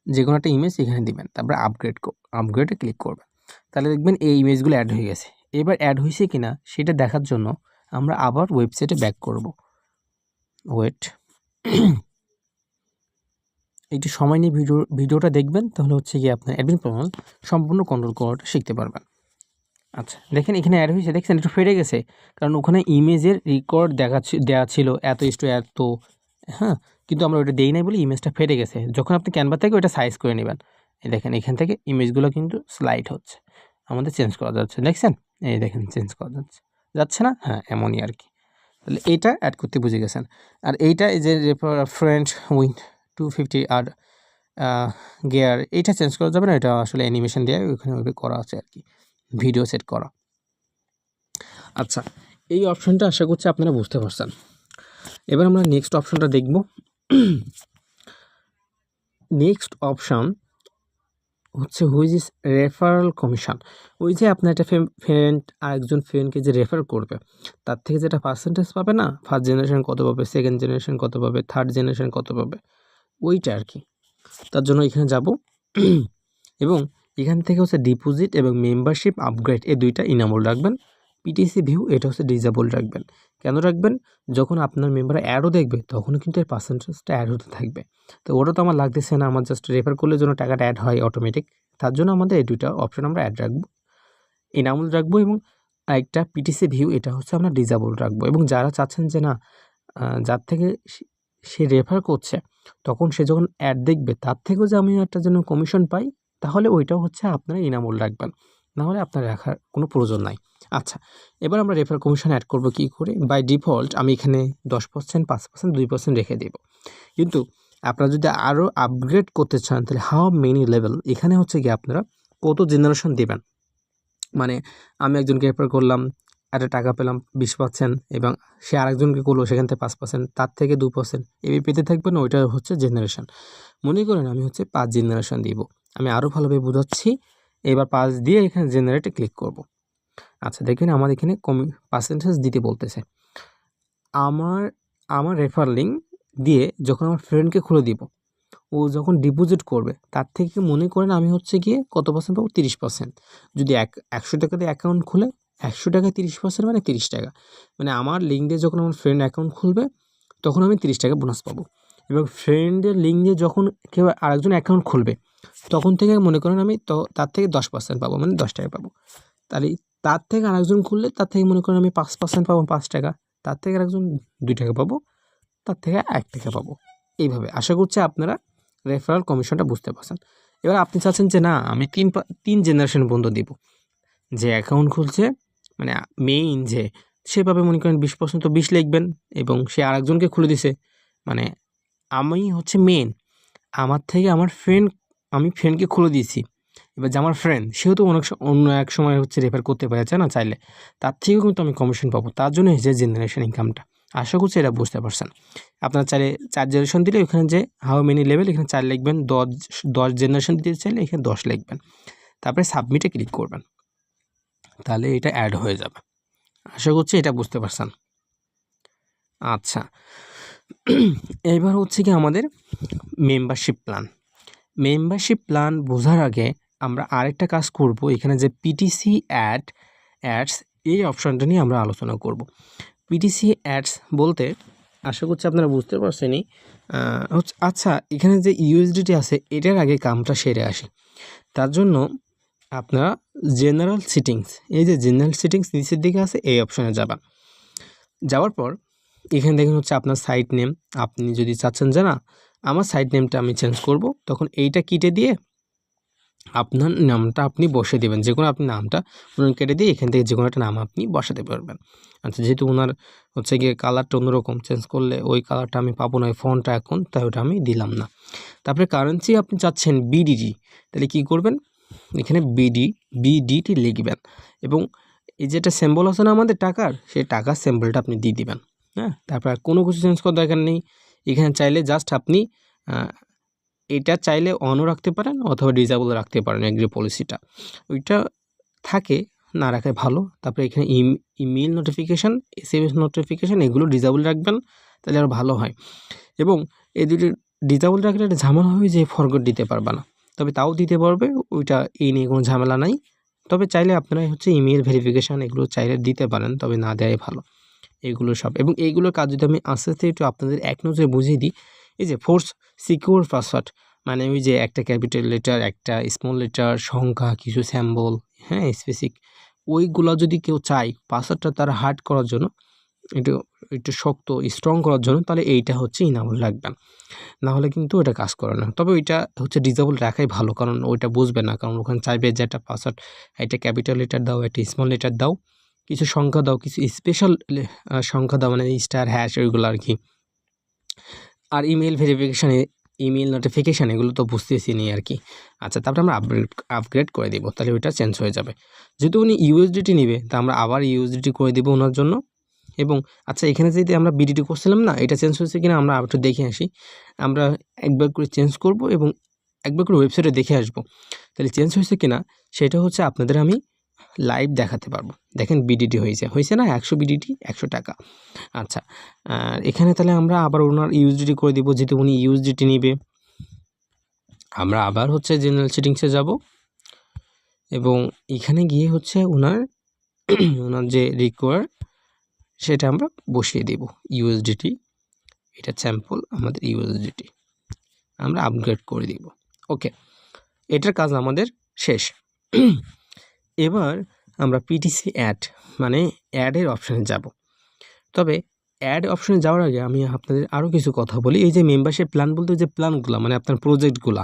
[SPEAKER 1] যে কোনো একটা ইমেজ এখানে দিবেন, তারপরে আপগ্রেডে ক্লিক করবেন। তাহলে দেখবেন এই ইমেজগুলো অ্যাড হয়ে গেছে। এবার অ্যাড হয়েছে কি না সেটা দেখার জন্য আমরা আবার ওয়েবসাইটে ব্যাক করব। ওয়েট, একটু সময় নিয়ে ভিডিওটা দেখবেন, তাহলে হচ্ছে গিয়ে আপনার অ্যাডমিন প্যানেল সম্পূর্ণ কন্ট্রোল করাটা শিখতে পারবেন। আচ্ছা, দেখেন এখানে অ্যাড হয়েছে, দেখছেন একটু ফেটে গেছে, কারণ ওখানে ইমেজের রেকর্ড দেওয়া ছিল এত এত, হ্যাঁ, কিন্তু আমরা ওটা দেই নাই বলে ইমেজটা ফেটে গেছে। যখন আপনি ক্যানভা থেকে ওটা সাইজ করে নেবেন, এই দেখেন এখান থেকে ইমেজগুলো কিন্তু স্লাইড হচ্ছে, আমাদের চেঞ্জ করা যাচ্ছে, দেখছেন, এই দেখেন চেঞ্জ করা যাচ্ছে না, হ্যাঁ, এমনই আর কি। তাহলে এইটা অ্যাড করতে বুঝে গেছেন। আর এইটা এই যে রেফারেন্ট উইন 250 আর গিয়ার, এইটা চেঞ্জ করা যাবে না, এটা আসলে অ্যানিমেশন দেওয়া ওইখানে ওইভাবে করা আছে আর কি, ভিডিও সেট করা। আচ্ছা, এই অপশনটা আশা করছি আপনারা বুঝতে পারছেন। এবার আমরা নেক্সট অপশনটা দেখব। নেক্সট অপশন হচ্ছে হুইচ ইজ রেফারাল কমিশন। ওই যে আপনার একটা ফ্রেন্ড আরেকজন ফ্রেন্ডকে যে রেফার করবে তার থেকে যেটা পার্সেন্টেজ পাবে না, ফার্স্ট জেনারেশন কত পাবে, সেকেন্ড জেনারেশন কত পাবে, থার্ড জেনারেশন কত পাবে, ওইটা আর কি। তার জন্য এখানে যাব এবং এখান থেকে হচ্ছে ডিপোজিট এবং মেম্বারশিপ আপগ্রেড এই দুইটা ইনামল রাখবেন। পিটিসি ভিউ এটা হচ্ছে ডিজেবল রাখবেন। কেন রাখবেন? যখন আপনার মেম্বার অ্যাডও দেখবে তখনও কিন্তু এর পার্সেন্টেজটা অ্যাড হতে থাকবে। তো ওটা তো আমার লাগতেছে না, আমার জাস্ট রেফার করলে যেন টাকাটা অ্যাড হয় অটোমেটিক, তার জন্য আমাদের এই দুইটা অপশন আমরা অ্যাড রাখবো, ইনামল রাখবো এবং একটা পিটিসি ভিউ এটা হচ্ছে আমরা ডিজেবল রাখবো। এবং যারা চাচ্ছেন যে না যার থেকে সে রেফার করছে তখন সে যখন অ্যাড দেখবে তার থেকেও যে আমি একটা যেন কমিশন পাই, তাহলে ওইটাও হচ্ছে আপনারা ইনামল রাখবেন, নাহলে আপনার রাখার কোনো প্রয়োজন নাই। আচ্ছা, এবার আমরা রেফার কমিশন অ্যাড করব কী করে? বাই ডিফল্ট আমি এখানে 10%, 5%, 2% রেখে দেব। কিন্তু আপনারা যদি আরও আপগ্রেড করতে চান তাহলে হাউ মেনি লেভেল, এখানে হচ্ছে কি আপনারা কত জেনারেশন দেবেন। মানে আমি একজনকে রেফার করলাম, একটা টাকা পেলাম 20%, এবং সে আরেকজনকে করলো সেখান থেকে 5%, তার থেকে 2%, এভাবে পেতে থাকবেন। ওইটা হচ্ছে জেনারেশন। মনে করেন আমি হচ্ছে 5 জেনারেশন দিব। আমি আরও ভালোভাবে বোঝাচ্ছি। এবার 5 দিয়ে এখানে জেনারেটে ক্লিক করব। আচ্ছা দেখেন আমার এখানে পার্সেন্টেজ দিতে বলতেছে। আমার রেফার লিঙ্ক দিয়ে যখন আমার ফ্রেন্ডকে খুলে দিব, ও যখন ডিপোজিট করবে তার থেকে মনে করেন আমি হচ্ছে গিয়ে কত পার্সেন্ট পাবো? 30%। যদি 100 টাকা দিয়ে অ্যাকাউন্ট খুলে 100 টাকায় 30% মানে 30 টাকা। মানে আমার লিঙ্ক দিয়ে যখন আমার ফ্রেন্ড অ্যাকাউন্ট খুলবে তখন আমি 30 টাকা বোনাস পাবো। এবং ফ্রেন্ডের লিঙ্ক দিয়ে যখন কেউ আরেকজন অ্যাকাউন্ট খুলবে তখন থেকে মনে করেন আমি তো তার থেকে 10% পাবো, মানে 10 টাকা পাবো। তাহলে তার থেকে আরেকজন খুললে তার থেকে মনে করেন আমি 5% পাবো, 5 টাকা। তার থেকে আরেকজন 2 টাকা পাবো, তার থেকে 1 টাকা পাবো। এইভাবে আশা করছি আপনারা রেফারাল কমিশনটা বুঝতে পারছেন। এবার আপনি চাচ্ছেন যে না আমি 3 জেনারেশন পর্যন্ত দিব, যে অ্যাকাউন্ট খুলছে মানে মেইন যে সেভাবে মনে করেন 20% তো 20 লিখবেন, এবং সে আরেকজনকে খুলে দিছে মানে আমি হচ্ছে মেইন, আমার থেকে আমার ফ্রেন্ড, আমি ফ্রেন্ডকে খুলে দিয়েছি। এবার যে আমার ফ্রেন্ড সেও তো অন্য এক সময় হচ্ছে রেফার করতে পারে না চাইলে, তার থেকেও কিন্তু আমি কমিশন পাবো। তার জন্য যে জেনারেশন ইনকামটা, আশা করছি এটা বুঝতে পারছেন। আপনারা চাইলে 4 জেনারেশন দিলে ওখানে যে হাউ মেনি লেভেল এখানে 4 লিখবেন, 10 জেনারেশন দিতে চাইলে এখানে 10 লিখবেন, তারপরে সাবমিটে ক্লিক করবেন, তাহলে এটা অ্যাড হয়ে যাবে। আশা করছি এটা বুঝতে পারছেন। আচ্ছা, এবার হচ্ছে কি আমাদের মেম্বারশিপ প্ল্যান। মেম্বারশিপ প্ল্যান বোঝার আগে আমরা আরেকটা কাজ করব, এখানে যে পিটিসি অ্যাডস এই অপশানটা নিয়ে আমরা আলোচনা করব। পিটিসি অ্যাডস বলতে আশা করছি আপনারা বুঝতে পারছেনই। আচ্ছা, এখানে যে ইউএসডিটি আছে এটার আগে কামটা সেরে আসে। তার জন্য আপনারা জেনারেল সিটিংস, এই যে জেনারেল সিটিংস নিচের দিকে আছে এই অপশানে যাবেন। যাওয়ার পর এখানে দেখেন হচ্ছে আপনার সাইট নেম। আপনি যদি চাচ্ছেন যে না আমার সাইট নেমটা আমি চেঞ্জ করব, তখন এইটা কেটে দিয়ে আপনার নামটা আপনি বসে দেবেন, যে কোনো আপনি নামটা কেটে দিয়ে এখান থেকে যে কোনো একটা নাম আপনি বসাতে পারবেন। আচ্ছা, যেহেতু ওনার হচ্ছে গিয়ে কালারটা অন্যরকম, চেঞ্জ করলে ওই কালারটা আমি পাবো না, ওই ফন্টটা এখন, তাই ওটা আমি দিলাম না। তারপরে কারেন্সি আপনি চাচ্ছেন বিডিটি, তাহলে কি করবেন? এখানে বিডিটি লিখবেন, এবং এই যেটা সিম্বল আছে না আমাদের টাকার, সেই টাকার সিম্বলটা আপনি দিয়ে দিবেন। হ্যাঁ, তারপর আর কোনো কিছু চেঞ্জ করার দরকার নেই। এখানে চাইলে জাস্ট আপনি এটা চাইলে অনও রাখতে পারেন অথবা ডিসেবল রাখতে পারেন, এগ্রি পলিসিটা ওইটা থাকে না রাখাই ভালো। তারপরে এখানে ইমেল নোটিফিকেশান, এসএমএস নোটিফিকেশান এগুলো ডিসেবল রাখবেন, তাহলে আরও ভালো হয়। এবং এই দুটি ডিসেবল রাখলে একটা ঝামেলা হবে যে ফরগট দিতে পারবে না, তবে তাও দিতে পারবে, ওইটা এই নিয়ে কোনো ঝামেলা নাই। তবে চাইলে আপনারা হচ্ছে ইমেল ভেরিফিকেশান এগুলো চাইলে দিতে পারেন, তবে না দেওয়াই ভালো এগুলো সব। এবং এইগুলোর কাজ যদি আমি আস্তে আস্তে একটু আপনাদের এক নজরে বুঝিয়ে দিই, এই যে ফোর্স সিকিউর পাসওয়ার্ড, মানে ওই যে একটা ক্যাপিটাল লেটার, একটা স্মল লেটার, সংখ্যা, কিছু স্যাম্বল, হ্যাঁ স্পেসিফিক, ওইগুলো যদি কেউ চায় পাসওয়ার্ডটা তার হার্ড করার জন্য, একটু শক্ত স্ট্রং করার জন্য, তাহলে এইটা হচ্ছে ইনাবল রাখবেন, নাহলে কিন্তু ওটা কাজ করে না। তবে ওইটা হচ্ছে ডিসেবল রাখাই ভালো, কারণ ওইটা বুঝবে না, কারণ ওখানে চাইবে যে একটা পাসওয়ার্ড, একটা ক্যাপিটাল লেটার দাও, একটা স্মল লেটার দাও, কিছু সংখ্যা দাও, কিছু স্পেশাল সংখ্যা দাও, মানে স্টার হ্যাশ ওইগুলো আর কি। আর ইমেল ভেরিফিকেশানে, ইমেল নোটিফিকেশান এগুলো তো বুঝতেছি নি আর কি। আচ্ছা, তারপরে আমরা আপগ্রেড করে দেবো, তাহলে ওইটা চেঞ্জ হয়ে যাবে। যেহেতু উনি ইউএসডিটি নেবে, তা আমরা আবার ইউএসডিটি করে দেবো ওনার জন্য। এবং আচ্ছা এখানে যদি আমরা বিডিটি করছিলাম না, এটা চেঞ্জ হয়েছে কিনা আমরা একটু দেখে আসি। আমরা একবার করে চেঞ্জ করব এবং একবার করে ওয়েবসাইটে দেখে আসব তাহলে চেঞ্জ হয়েছে কিনা। সেটা হচ্ছে আপনাদের আমি লাইভ দেখাতে পারবো। দেখেন বিডিটি হয়েছে না, 100 বিডিটি 100 টাকা। আচ্ছা এখানে তাহলে আমরা আবার ওনার ইউএসডিটি করে দিব, যেহেতু উনি ইউএসডিটি নিবে। আমরা আবার হচ্ছে জেনারেল সেটিংসে যাব এবং এখানে গিয়ে হচ্ছে ওনার যে রিকোয়ার সেটা আমরা বসিয়ে দেব ইউএসডিটি। এটা স্যাম্পল আমাদের ইউএসডিটি, আমরা আপগ্রেড করে দিব। ওকে, এটার কাজ আমাদের শেষ। এবার আমরা পিটিসি অ্যাড মানে অ্যাডের অপশানে যাব। তবে অ্যাড অপশানে যাওয়ার আগে আমি আপনাদের আরও কিছু কথা বলি। এই যে মেম্বারশিপ প্ল্যান বলতে যে প্ল্যানগুলো মানে আপনার প্রজেক্টগুলা,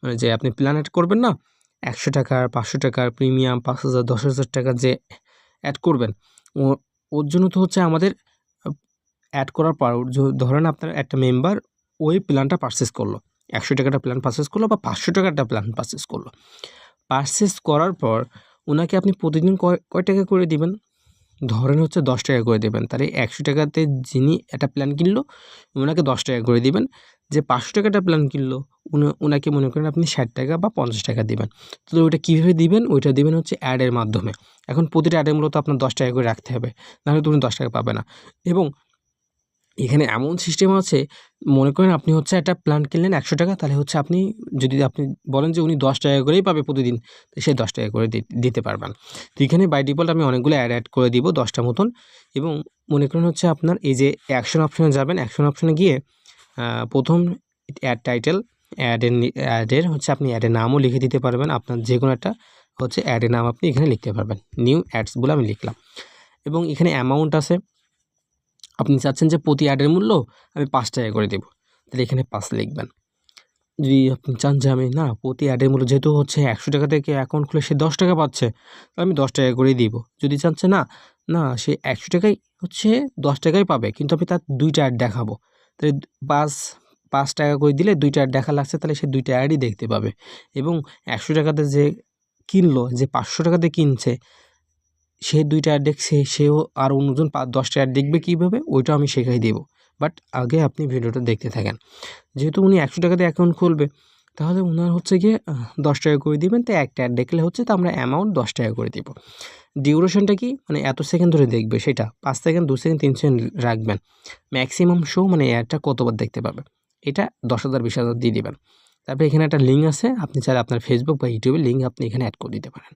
[SPEAKER 1] মানে যে আপনি প্ল্যান অ্যাড করবেন না, 100 টাকার 500 টাকার প্রিমিয়াম 5000 10,000 টাকার যে অ্যাড করবেন, ওর জন্য তো হচ্ছে আমাদের অ্যাড করার পর ধরেন আপনার একটা মেম্বার ওই প্ল্যানটা পারচেস করলো, 100 টাকাটা প্ল্যান পারচেস করলো বা 500 টাকাটা প্ল্যান পারচেস করলো। পারচেস করার পর ওনাকে আপনি প্রতিদিন কয় টাকা করে দিবেন? ধরেন হচ্ছে 10 টাকা করে দেবেন। তাহলে 100 টাকাতে যিনি একটা প্ল্যান কিনলো ওনাকে 10 টাকা করে দিবেন। যে 500 টাকাটা প্ল্যান কিনলো ওনাকে মনে করেন আপনি 60 টাকা বা 50 টাকা দিবেন। তো ওইটা কীভাবে দিবেন? ওইটা দিবেন হচ্ছে অ্যাডের মাধ্যমে। এখন প্রতিটা অ্যাডের মূলত আপনার 10 টাকা করে রাখতে হবে, নাহলে তো উনি 10 টাকা পাবে না। এবং এখানে এমন সিস্টেম আছে, মনে করেন আপনি হচ্ছে একটা প্ল্যান কিনলেন 100 টাকা, তাহলে হচ্ছে আপনি যদি আপনি বলেন যে উনি 10 টাকা করেই পাবে প্রতিদিন, তো সেই 10 টাকা করে দিতে পারবেন। তো এখানে বাই ডিফল্ট আমি অনেকগুলো অ্যাড করে দিব 10টা মতন। এবং মনে করেন হচ্ছে আপনার এই যে অ্যাকশন অপশানে যাবেন, অ্যাকশন অপশানে গিয়ে প্রথম অ্যাড টাইটেল, অ্যাডের হচ্ছে আপনি অ্যাডের নামও লিখে দিতে পারবেন। আপনার যে কোনো একটা হচ্ছে অ্যাডের নাম আপনি এখানে লিখতে পারবেন। নিউ অ্যাডস বলে আমি লিখলাম। এবং এখানে অ্যামাউন্ট আছে, আপনি চাচ্ছেন যে প্রতি অ্যাডের মূল্য আমি 5 টাকা করে দেবো, তাহলে এখানে 5 লিখবেন। যদি আপনি চান যে আমি না প্রতি অ্যাডের মূল্য যেহেতু হচ্ছে 100 টাকা থেকে অ্যাকাউন্ট খুলে সে 10 টাকা পাচ্ছে, তাহলে আমি 10 টাকা করেই দিব। যদি চাচ্ছে না সে 100 টাকাই হচ্ছে 10 টাকাই পাবে, কিন্তু আমি তার 2টা অ্যাড দেখাবো, তাহলে 5 টাকা করে দিলে 2টা অ্যাড দেখা লাগছে, তাহলে সে 2টা অ্যাডই দেখতে পাবে। এবং 100 টাকাতে যে কিনলো, যে 500 টাকাতে কিনছে, সে 2টা অ্যাড দেখছে, সেও আর অন্যজন 10টা অ্যাড দেখবে কীভাবে, ওইটাও আমি শেখাই দেব। বাট আগে আপনি ভিডিওটা দেখতে থাকেন। যেহেতু উনি 100 টাকাতে অ্যাকাউন্ট খুলবে, তাহলে ওনার হচ্ছে গিয়ে 10 টাকা করে দিবেন। তো একটা অ্যাড দেখলে হচ্ছে তো আমরা অ্যামাউন্ট 10 টাকা করে দিব। ডিউরেশনটা কি, মানে এত সেকেন্ড ধরে দেখবে সেটা 5 সেকেন্ড 2 সেকেন্ড 3 সেকেন্ড রাখবেন। ম্যাক্সিমাম শো মানে অ্যাডটা কতবার দেখতে পাবে, এটা 10,000 20,000 দিয়ে দিবেন। তারপরে এখানে একটা লিঙ্ক আছে, আপনি চাইলে আপনার ফেসবুক বা ইউটিউবের লিঙ্ক আপনি এখানে অ্যাড করে দিতে পারেন।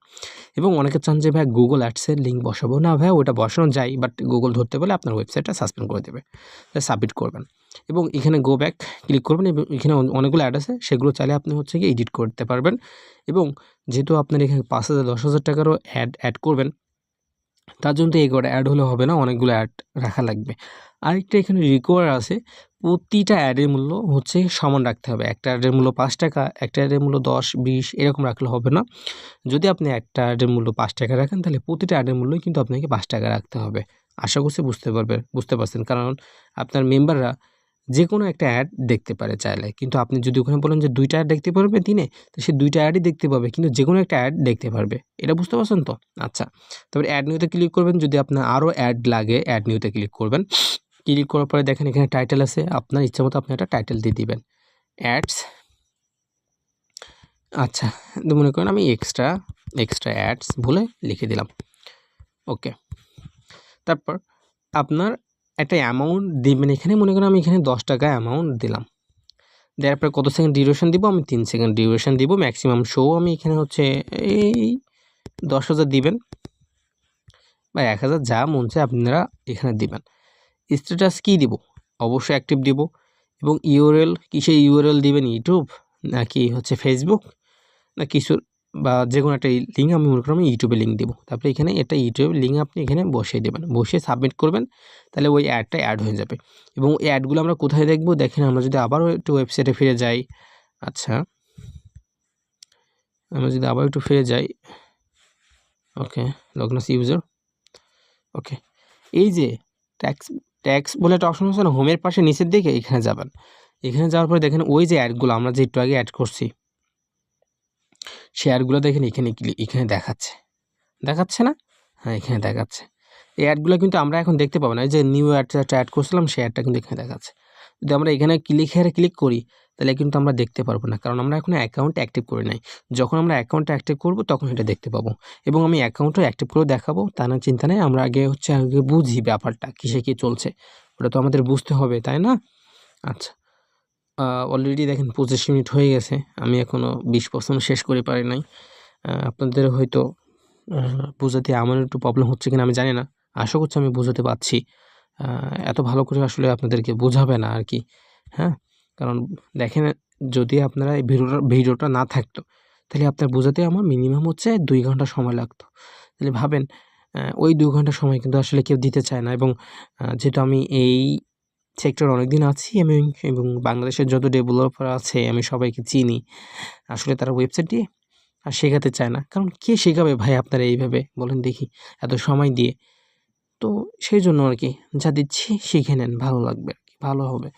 [SPEAKER 1] এবং অনেকে চান যে ভাই গুগল অ্যাডসের লিঙ্ক বসাবো, না ভাই ওটা বসানো যায়, বাট গুগল ধরতে বলে আপনার ওয়েবসাইটটা সাসপেন্ড করে দেবে, সাবমিট করবেন। এবং এখানে গো ব্যাক ক্লিক করবেন এবং এখানে অনেকগুলো অ্যাড আছে, সেগুলো চাইলে আপনি হচ্ছে গিয়ে এডিট করতে পারবেন। এবং যেহেতু আপনার এখানে 5,000 10,000 টাকারও অ্যাড করবেন, তার জন্য তো এই কটা অ্যাড হলে হবে না, অনেকগুলো অ্যাড রাখা লাগবে। আরেকটা এখানে রিকোয়ার আছে, প্রতিটা অ্যাডের মূল্য হচ্ছে সমান রাখতে হবে। একটা অ্যাডের মূল্য 5 টাকা, একটা অ্যাডের মূল্য 10 20 এরকম রাখলে হবে না। যদি আপনি একটা অ্যাডের মূল্য 5 টাকা রাখেন, তাহলে প্রতিটা অ্যাডের মূল্যই কিন্তু আপনাকে 5 টাকা রাখতে হবে। আশা করছি বুঝতে পারছেন, কারণ আপনার মেম্বাররা যে কোনো একটা অ্যাড দেখতে পারে চাইলে, কিন্তু আপনি যদি ওখানে বলেন যে 2টা অ্যাড দেখতে পারবে দিনে, তো সে 2টা অ্যাডই দেখতে পাবে, কিন্তু যে কোনো একটা অ্যাড দেখতে পারবে। এটা বুঝতে পারছেন তো? আচ্ছা, তারপরে অ্যাড নিউতে ক্লিক করবেন। যদি আপনার আরও অ্যাড লাগে, অ্যাড নিউতে ক্লিক করবেন। ক্লিক করার পরে দেখেন এখানে টাইটেল আছে, আপনার ইচ্ছা মতো আপনি একটা টাইটেল দিয়ে দিবেন, অ্যাডস। আচ্ছা, তো মনে করেন আমি এক্সট্রা অ্যাডস বলে লিখে দিলাম। ওকে, তারপর আপনার একটা অ্যামাউন্ট দিবেন। এখানে মনে করেন আমি এখানে 10 টাকা অ্যামাউন্ট দিলাম। দেওয়ার পরে কত সেকেন্ড ডিউরেশন দিব? আমি 3 সেকেন্ড ডিউরেশন দিব। ম্যাক্সিমাম শো আমি এখানে হচ্ছে এই 10,000 দিবেন বা 1,000, যা মন চায় আপনারা এখানে দিবেন। স্ট্যাটাস কী দিব? অবশ্যই অ্যাক্টিভ দিব। এবং ইউআরএল, কিসে ইউআরএল দিবেন? ইউটিউব নাকি হচ্ছে ফেসবুক না কিছুর, বা যে কোনো একটা লিঙ্ক আমি মনে করি আমি ইউটিউবে লিঙ্ক দেবো। তারপরে এখানে একটা ইউটিউবের লিঙ্ক আপনি এখানে বসিয়ে দেবেন, বসিয়ে সাবমিট করবেন, তাহলে ওই অ্যাডটা অ্যাড হয়ে যাবে। এবং এই অ্যাডগুলো আমরা কোথায় দেখব? দেখেন আমরা যদি আবারও একটু ওয়েবসাইটে ফিরে যাই, আচ্ছা আমরা যদি আবার একটু ফিরে যাই, ওকে লগনাস ইউজার, ওকে এই যে ট্যাক্স বলে একটা অপশন আছে না, হোমের পাশে নিচের দিকে, এখানে যাবেন। এখানে যাওয়ার পরে দেখেন ওই যে অ্যাডগুলো আমরা যে একটু আগে অ্যাড করছি, শেয়ারগুলো দেখেন এখানে দেখাচ্ছে না? হ্যাঁ, এখানে দেখাচ্ছে। এই অ্যাডগুলো কিন্তু আমরা এখন দেখতে পাবো না। এই যে নিউ অ্যাডটা অ্যাড করছিলাম সেই অ্যাডটা কিন্তু এখানে দেখাচ্ছে। যদি আমরা এখানে ক্লিক করি তাহলে কিন্তু আমরা দেখতে পারবো না, কারণ আমরা এখন অ্যাকাউন্ট অ্যাক্টিভ করে নাই। যখন আমরা অ্যাকাউন্টটা অ্যাক্টিভ করব তখন এটা দেখতে পাবো, এবং আমি অ্যাকাউন্টও অ্যাক্টিভ করে দেখাবো, তা না চিন্তা নেই। আমরা আগে বুঝি ব্যাপারটা কিসে কী চলছে, ওটা তো আমাদের বুঝতে হবে, তাই না? আচ্ছা, অলরেডি দেখেন 25 মিনিট হয়ে গেছে, আমি এখনও 20% শেষ করে পারি নাই। আপনাদের হয়তো বোঝাতে আমার একটু প্রবলেম হচ্ছে কিনা আমি জানি না, আশা করছি আমি বোঝাতে পারছি। এত ভালো করে আসলে আপনাদেরকে বোঝাবে না আর কি, হ্যাঁ? কারণ দেখেন, যদি আপনারা এই ভিডিওটা না থাকতো তাহলে আপনার বোঝাতে আমার মিনিমাম হচ্ছে 2 ঘন্টা সময় লাগতো। তাহলে ভাবেন, ওই 2 ঘন্টা সময় কিন্তু আসলে কেউ দিতে চায় না। এবং যেহেতু আমি এই সেক্টরে অনেকদিন আছি এবং বাংলাদেশের যত ডেভেলপার আছে আমি সবাইকে চিনি, আসলে তারা ওয়েবসাইট দিয়ে আর শেখাতে চায় না। কারণ কে শেখাবে ভাই আপনারা এইভাবে, বলেন দেখি, এত সময় দিয়ে? তো সেই জন্য আর কি, যা দিচ্ছি শিখে নেন, ভালো লাগবে আর কি, ভালো হবে।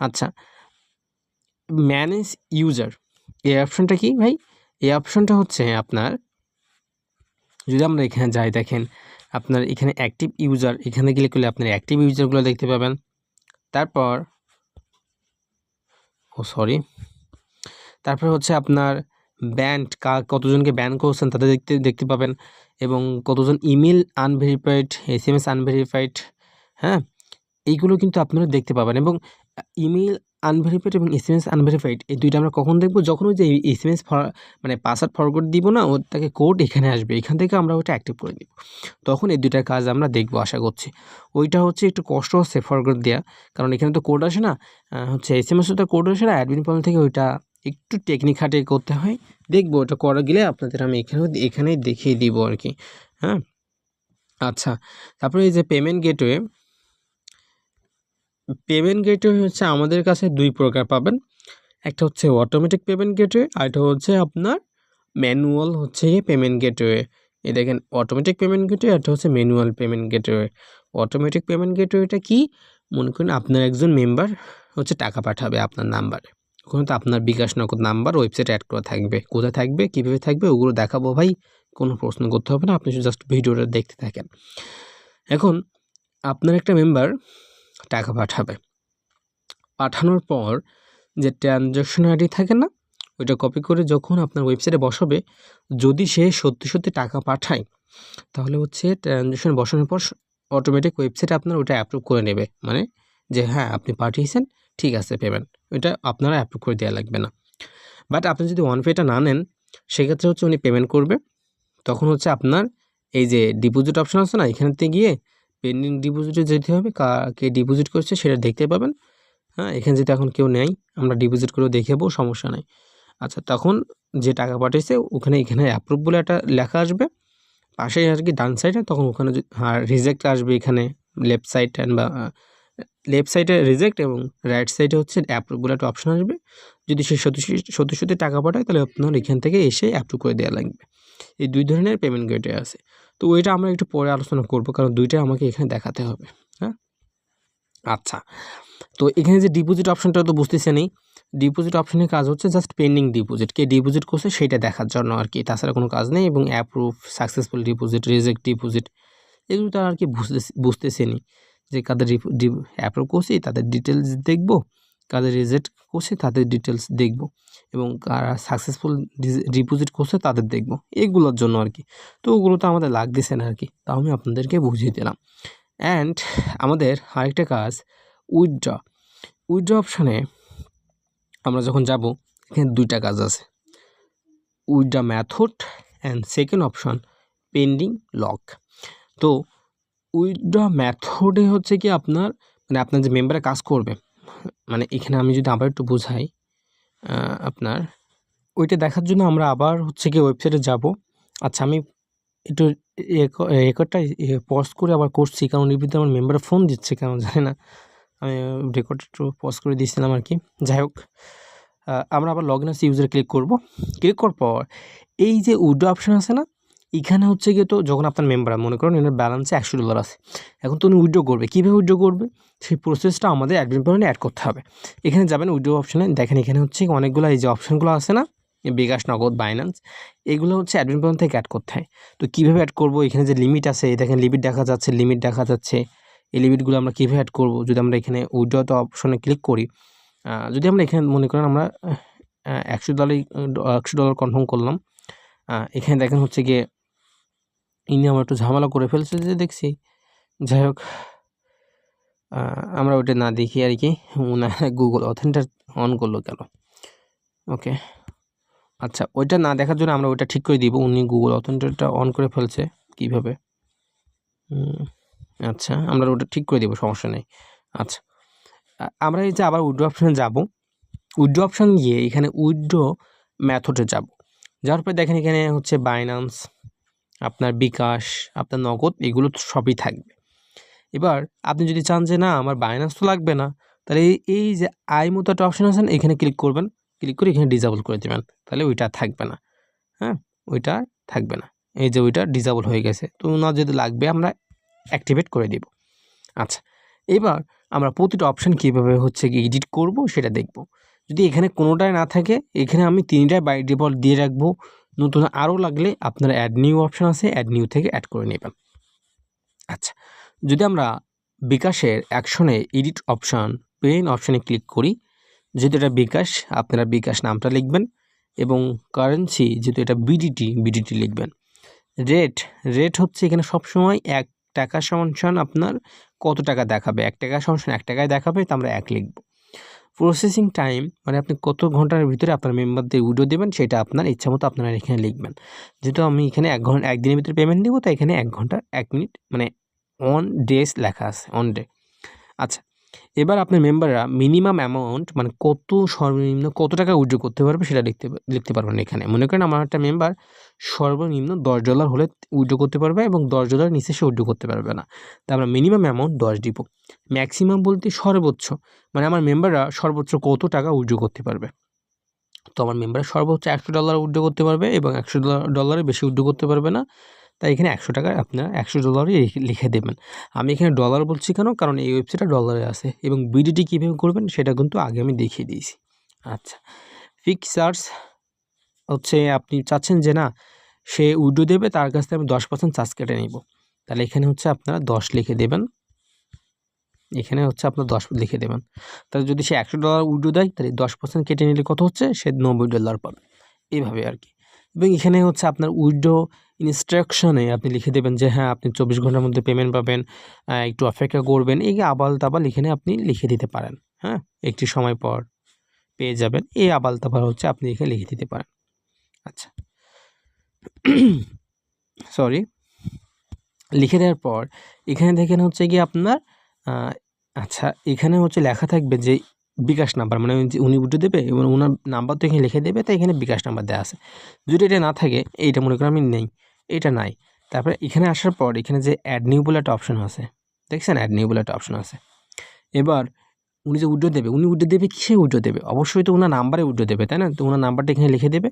[SPEAKER 1] আচ্ছা, ম্যানেজ ইউজার, এই অপশনটা কি ভাই? এই অপশনটা হচ্ছে আপনার, যদি আমরা এখানে যাই, দেখেন আপনার এখানে অ্যাক্টিভ ইউজার, এখানে ক্লিক করলে আপনার অ্যাক্টিভ ইউজারগুলো দেখতে পাবেন। তারপর তারপর হচ্ছে আপনার ব্যান্ড, কতজনকে ব্যান করছেন তাদের দেখতে পাবেন, এবং কতজন ইমেল আনভেরিফাইড, SMS আনভেরিফাইড, হ্যাঁ, এইগুলো কিন্তু আপনারা দেখতে পাবেন। এবং ইমেল আনভেরিফাইড এবং SMS আনভেরিফাইড, এই দুইটা আমরা কখন দেখব? যখন ওই যে SMS মানে পাসওয়ার্ড ফরগট দিব না, ও তাকে কোড এখানে আসবে, এখান থেকে আমরা ওইটা অ্যাক্টিভ করে দিব, তখন এই দুইটার কাজ আমরা দেখব আশা করছি। ওইটা হচ্ছে একটু কষ্ট হচ্ছে ফরগট দেওয়া, কারণ এখানে তো কোড আসে না, হচ্ছে SMS-ও তো কোড আসে না, অ্যাডমিন প্যানেল থেকে ওইটা একটু টেকনিক খাটিয়ে করতে হয়। দেখবো ওটা করা গেলে আপনাদের আমি এখানেই দেখিয়ে দিব আর কি, হ্যাঁ? আচ্ছা, তারপরে এই যে পেমেন্ট গেটওয়ে হচ্ছে আমাদের কাছে 2 প্রকার পাবেন। একটা হচ্ছে অটোমেটিক পেমেন্ট গেটওয়ে, আর একটা হচ্ছে আপনার ম্যানুয়াল হচ্ছে পেমেন্ট গেটওয়ে। এই দেখেন, অটোমেটিক পেমেন্ট গেটওয়ে, একটা হচ্ছে manual payment gateway. Automatic payment গেটওয়েটা কি? মনে করেন আপনার একজন মেম্বার হচ্ছে টাকা পাঠাবে আপনার নাম্বারে, ওখানে তো আপনার বিকাশ নগদ নাম্বার ওয়েবসাইটে অ্যাড করা থাকবে। কোথায় থাকবে, কীভাবে থাকবে, ওগুলো দেখাবো ভাই, কোনো প্রশ্ন করতে হবে না, আপনি জাস্ট ভিডিওটা দেখতে থাকেন। এখন আপনার একটা মেম্বার টাকা পাঠানোর পর যে ট্রানজ্যাকশন আইডি থাকে না, ওইটা কপি করে যখন আপনার ওয়েবসাইটে বসাবে, যদি সে সত্যি টাকা পাঠায়, তাহলে হচ্ছে ট্রানজ্যাকশন বসানোর পর অটোমেটিক ওয়েবসাইটে আপনার ওইটা অ্যাপ্রুভ করে নেবে, মানে যে হ্যাঁ আপনি পাঠিয়েছেন, ঠিক আছে পেমেন্ট, ওইটা আপনারা অ্যাপ্রুভ করে দেওয়া লাগবে না। বাট আপনি যদি OnePayটা না নেন, সেক্ষেত্রে হচ্ছে উনি পেমেন্ট করবে, তখন হচ্ছে আপনার এই যে ডিপোজিট অপশন আছে না, এখানেতে গিয়ে পেন্ডিং ডিপোজিটে যেতে হবে, কে ডিপোজিট করছে সেটা দেখতে পাবেন। হ্যাঁ, এখানে যদি এখন কেউ নেয়, আমরা ডিপোজিট করেও দেখাবো, সমস্যা নাই। আচ্ছা, তখন যে টাকা পাঠিয়েছে এখানে অ্যাপ্রুভ বলে একটা লেখা আসবে পাশেই আর কি, ডান সাইডে, তখন ওখানে রিজেক্ট আসবে, এখানে লেফট সাইডে রিজেক্ট, এবং রাইট সাইডে হচ্ছে অ্যাপ্রুভ বলে একটা অপশন আসবে। যদি সে সত্যি টাকা পাঠায়, তাহলে আপনার এখান থেকে এসে অ্যাপ্রুভ করে দেওয়া লাগবে। এই 2 ধরনের পেমেন্ট গেটওয়ে আছে, তো ওইটা আমরা একটু পরে আলোচনা করব, কারণ দুইটাই আমাকে এখানে দেখাতে হবে, হ্যাঁ? আচ্ছা, তো এখানে যে ডিপোজিট অপশনটা তো বুঝতেছেনই, ডিপোজিট অপশনের কাজ হচ্ছে জাস্ট পেন্ডিং ডিপোজিট, কে ডিপোজিট করছে সেটা দেখার জন্য আর কি, তাছাড়া কোনো কাজ নেই। এবং approve, successful deposit, reject deposit, এগুলো তো আর কি বুঝতেছেনই, যে কাদের অ্যাপ্রুভ করছি তাদের ডিটেলস দেখব, কাদের রিজেক্ট করছে তাদের ডিটেলস দেখব, এবং কারা সাকসেসফুল ডিপোজিট করছে তাদের দেখব, এগুলোর জন্য আর কি। তো ওগুলো তো আমাদের লাগতেছে না আর কি, তাও আমি আপনাদেরকে বুঝিয়ে দিলাম। অ্যান্ড আমাদের আরেকটা কাজ, উইথড্র অপশানে আমরা যখন যাব, এখানে 2টা কাজ আছে, withdraw method and second option pending lock. তো উইথড্র মেথডে হচ্ছে কি আপনার, মানে আপনার যে মেম্বারে কাজ করবে, মানে এখানে আমি যদি আবার একটু বোঝাই, আপনার ওইটা দেখার জন্য আমরা আবার হচ্ছে কি ওয়েবসাইটে যাব। আচ্ছা, আমি একটু রেকর্ডটা পজ করে আবার করছি, কারণ এর ভিতরে আমার মেম্বারে ফোন দিচ্ছে কেন জানি না, আমি রেকর্ড একটু পজ করে দিয়েছিলাম আর কি। যাই হোক, আমরা আবার লগ ইন আস ইউজারে ক্লিক করার পর এই যে উইথড্র অপশান আছে না, এখানে হচ্ছে গিয়ে, তো যখন আপনার মেম্বার মনে করেন এনার ব্যালেন্সে $100 আছে, এখন তো উনি উইথড্র করবে, কীভাবে উইথড্র করবে, সেই প্রসেসটা আমাদের অ্যাডমিন প্যানেলে অ্যাড করতে হবে। এখানে যাবেন উইথড্র অপশানে, দেখেন এখানে হচ্ছে অনেকগুলো এই যে অপশানগুলো আছে না, বিকাশ, নগদ, বাইন্যান্স, এগুলো হচ্ছে অ্যাডমিন প্যানেল থেকে অ্যাড করতে হয়। তো কীভাবে অ্যাড করবো, এখানে যে লিমিট আছে, দেখেন লিমিট দেখা যাচ্ছে, এই লিমিটগুলো আমরা কীভাবে অ্যাড করবো, যদি আমরা এখানে উইথড্র অপশনে ক্লিক করি, যদি আমরা এখানে মনে করেন আমরা $100 কনফার্ম করলাম, এখানে দেখেন হচ্ছে গিয়ে ইনি আমার একটু ঝামেলা করে ফেলছে যে দেখছি, যাই হোক আমরা ওইটা না দেখি আর কি, গুগল অথেন্টিকেট অন করলো কেন, ওকে আচ্ছা ওইটা না দেখার জন্য আমরা ওইটা ঠিক করে দিব। উনি গুগল অথেন্টিকেটটা অন করে ফেলছে কিভাবে, আচ্ছা আমরা ওটা ঠিক করে দিব, সমস্যা নেই। আচ্ছা আমরা এই যে আবার উইথড্র অপশানে যাব, উইথড্র অপশান গিয়ে এখানে উইথড্র মেথডে যাব, যাওয়ার পরে দেখেন এখানে হচ্ছে বাইন্যান্স, আপনার বিকাশ, আপনার নগদ, এগুলো তো সবই থাকবে। এবার আপনি যদি চান যে না আমার বাইন্যান্স তো লাগবে না, তাহলে এই যে আই মতো একটা অপশান আছেন, এখানে ক্লিক করবেন, ক্লিক করে এখানে ডিসেবল করে দেবেন, তাহলে ওইটা থাকবে না। হ্যাঁ, ওইটা থাকবে না, এই যে ওইটা ডিসেবল হয়ে গেছে, তো ওনার যদি লাগবে আমরা অ্যাক্টিভেট করে দিব। আচ্ছা এবার আমরা প্রতিটা অপশান কীভাবে হচ্ছে কি এডিট করব সেটা দেখব। যদি এখানে কোনোটাই না থাকে, এখানে আমি 3টাই বাই ডিফল্ট দিয়ে রাখবো, নতুন আরও লাগলে আপনার অ্যাড নিউ অপশান আছে, অ্যাড নিউ থেকে অ্যাড করে নেবেন। আচ্ছা যদি আমরা বিকাশের অ্যাকশনে এডিট অপশান পেন অপশানে ক্লিক করি, যেহেতু এটা বিকাশ, আপনারা বিকাশ নামটা লিখবেন, এবং কারেন্সি যেহেতু এটা বিডিটি লিখবেন। রেট হচ্ছে এখানে সবসময় $1 সমান আপনার কত টাকা দেখাবে, $1 সমান $1 দেখাবে, তো আমরা 1 লিখব। প্রসেসিং টাইম মানে আপনি কত ঘন্টার ভিতরে আপনার মেম্বারদের উইড্রো দেবেন, সেটা আপনার ইচ্ছা মতো আপনারা এখানে লিখবেন। যেহেতু আমি এখানে 1 দিনের ভিতরে পেমেন্ট দেবো, তাই এখানে 1 ঘন্টা 1 মিনিট মানে অন ডেজ লেখা আছে, অন ডে। আচ্ছা এবার আপনার মেম্বাররা মিনিমাম অ্যামাউন্ট মানে সর্বনিম্ন কত টাকা উইথড্র করতে পারবে সেটা লিখতে পারবেন এখানে। মনে করেন আমার একটা মেম্বার সর্বনিম্ন $10 হলে উইথড্র করতে পারবে, এবং $10 নিচে সে উইথড্র করতে পারবে না। তা আমরা মিনিমাম অ্যামাউন্ট 10 দিব। ম্যাক্সিমাম বলতে সর্বোচ্চ, মানে আমার মেম্বাররা সর্বোচ্চ কত টাকা উইথড্র করতে পারবে। তো আমার মেম্বাররা সর্বোচ্চ $100 উইথড্র করতে পারবে, এবং $100 বেশি উইথড্র করতে পারবে না। তাই এখানে 100 টাকা আপনারা $100 লিখে দেবেন। আমি এখানে ডলার বলছি কেন, কারণ এই ওয়েবসাইটটা ডলারে আছে, এবং বিডিটি কীভাবে করবেন সেটা কিন্তু আগে আমি দেখিয়ে দিয়েছি। আচ্ছা ফিক্স চার্জ হচ্ছে আপনি চাচ্ছেন যে না সে উইড্রো দেবে, তার কাছ থেকে আমি 10% চার্জ কেটে নিব, তাহলে এখানে হচ্ছে আপনারা 10 লিখে দেবেন, এখানে হচ্ছে আপনার 10 লিখে দেবেন। তাহলে যদি সে $100 উইড্রো দেয়, তাহলে 10% কেটে নিলে কত হচ্ছে, সে $90 পাবে, এইভাবে আর কি। এবং এখানে হচ্ছে আপনার উইথড্র ইনস্ট্রাকশনে আপনি লিখে দেবেন যে হ্যাঁ আপনি 24 ঘন্টার মধ্যে পেমেন্ট পাবেন, একটু অপেক্ষা করবেন, এই আবাল তাবাল এখানে আপনি লিখে দিতে পারেন। হ্যাঁ, একটি সময় পর পেয়ে যাবেন, এই আবাল তাবাল হচ্ছে আপনি এখানে লিখে দিতে পারেন। আচ্ছা সরি, লিখে দেওয়ার পর এখানে দেখেন হচ্ছে কি আপনার আচ্ছা এখানে হচ্ছে লেখা থাকবে যে বিকাশ নাম্বার, মানে উনি উইথড্র দেবে এবং ওনার নাম্বার তো এখানে লিখে দেবে, তাই এখানে বিকাশ নাম্বার দেওয়া আছে। যদি এটা না থাকে, এইটা মনে করেন আমি নেই, এটা নাই, তারপরে এখানে আসার পর এখানে যে অ্যাড নিউ বলে একটা অপশন আছে, দেখছেন অ্যাড নিউ বলে একটা অপশন আছে। এবার উনি যে উইথড্র দেবে, উনি উইথড্র দেবে কিসে উইথড্র দেবে, অবশ্যই তো ওনার নাম্বারে উইথড্র দেবে, তাই না? তো ওনার নাম্বারটা এখানে লিখে দেবে।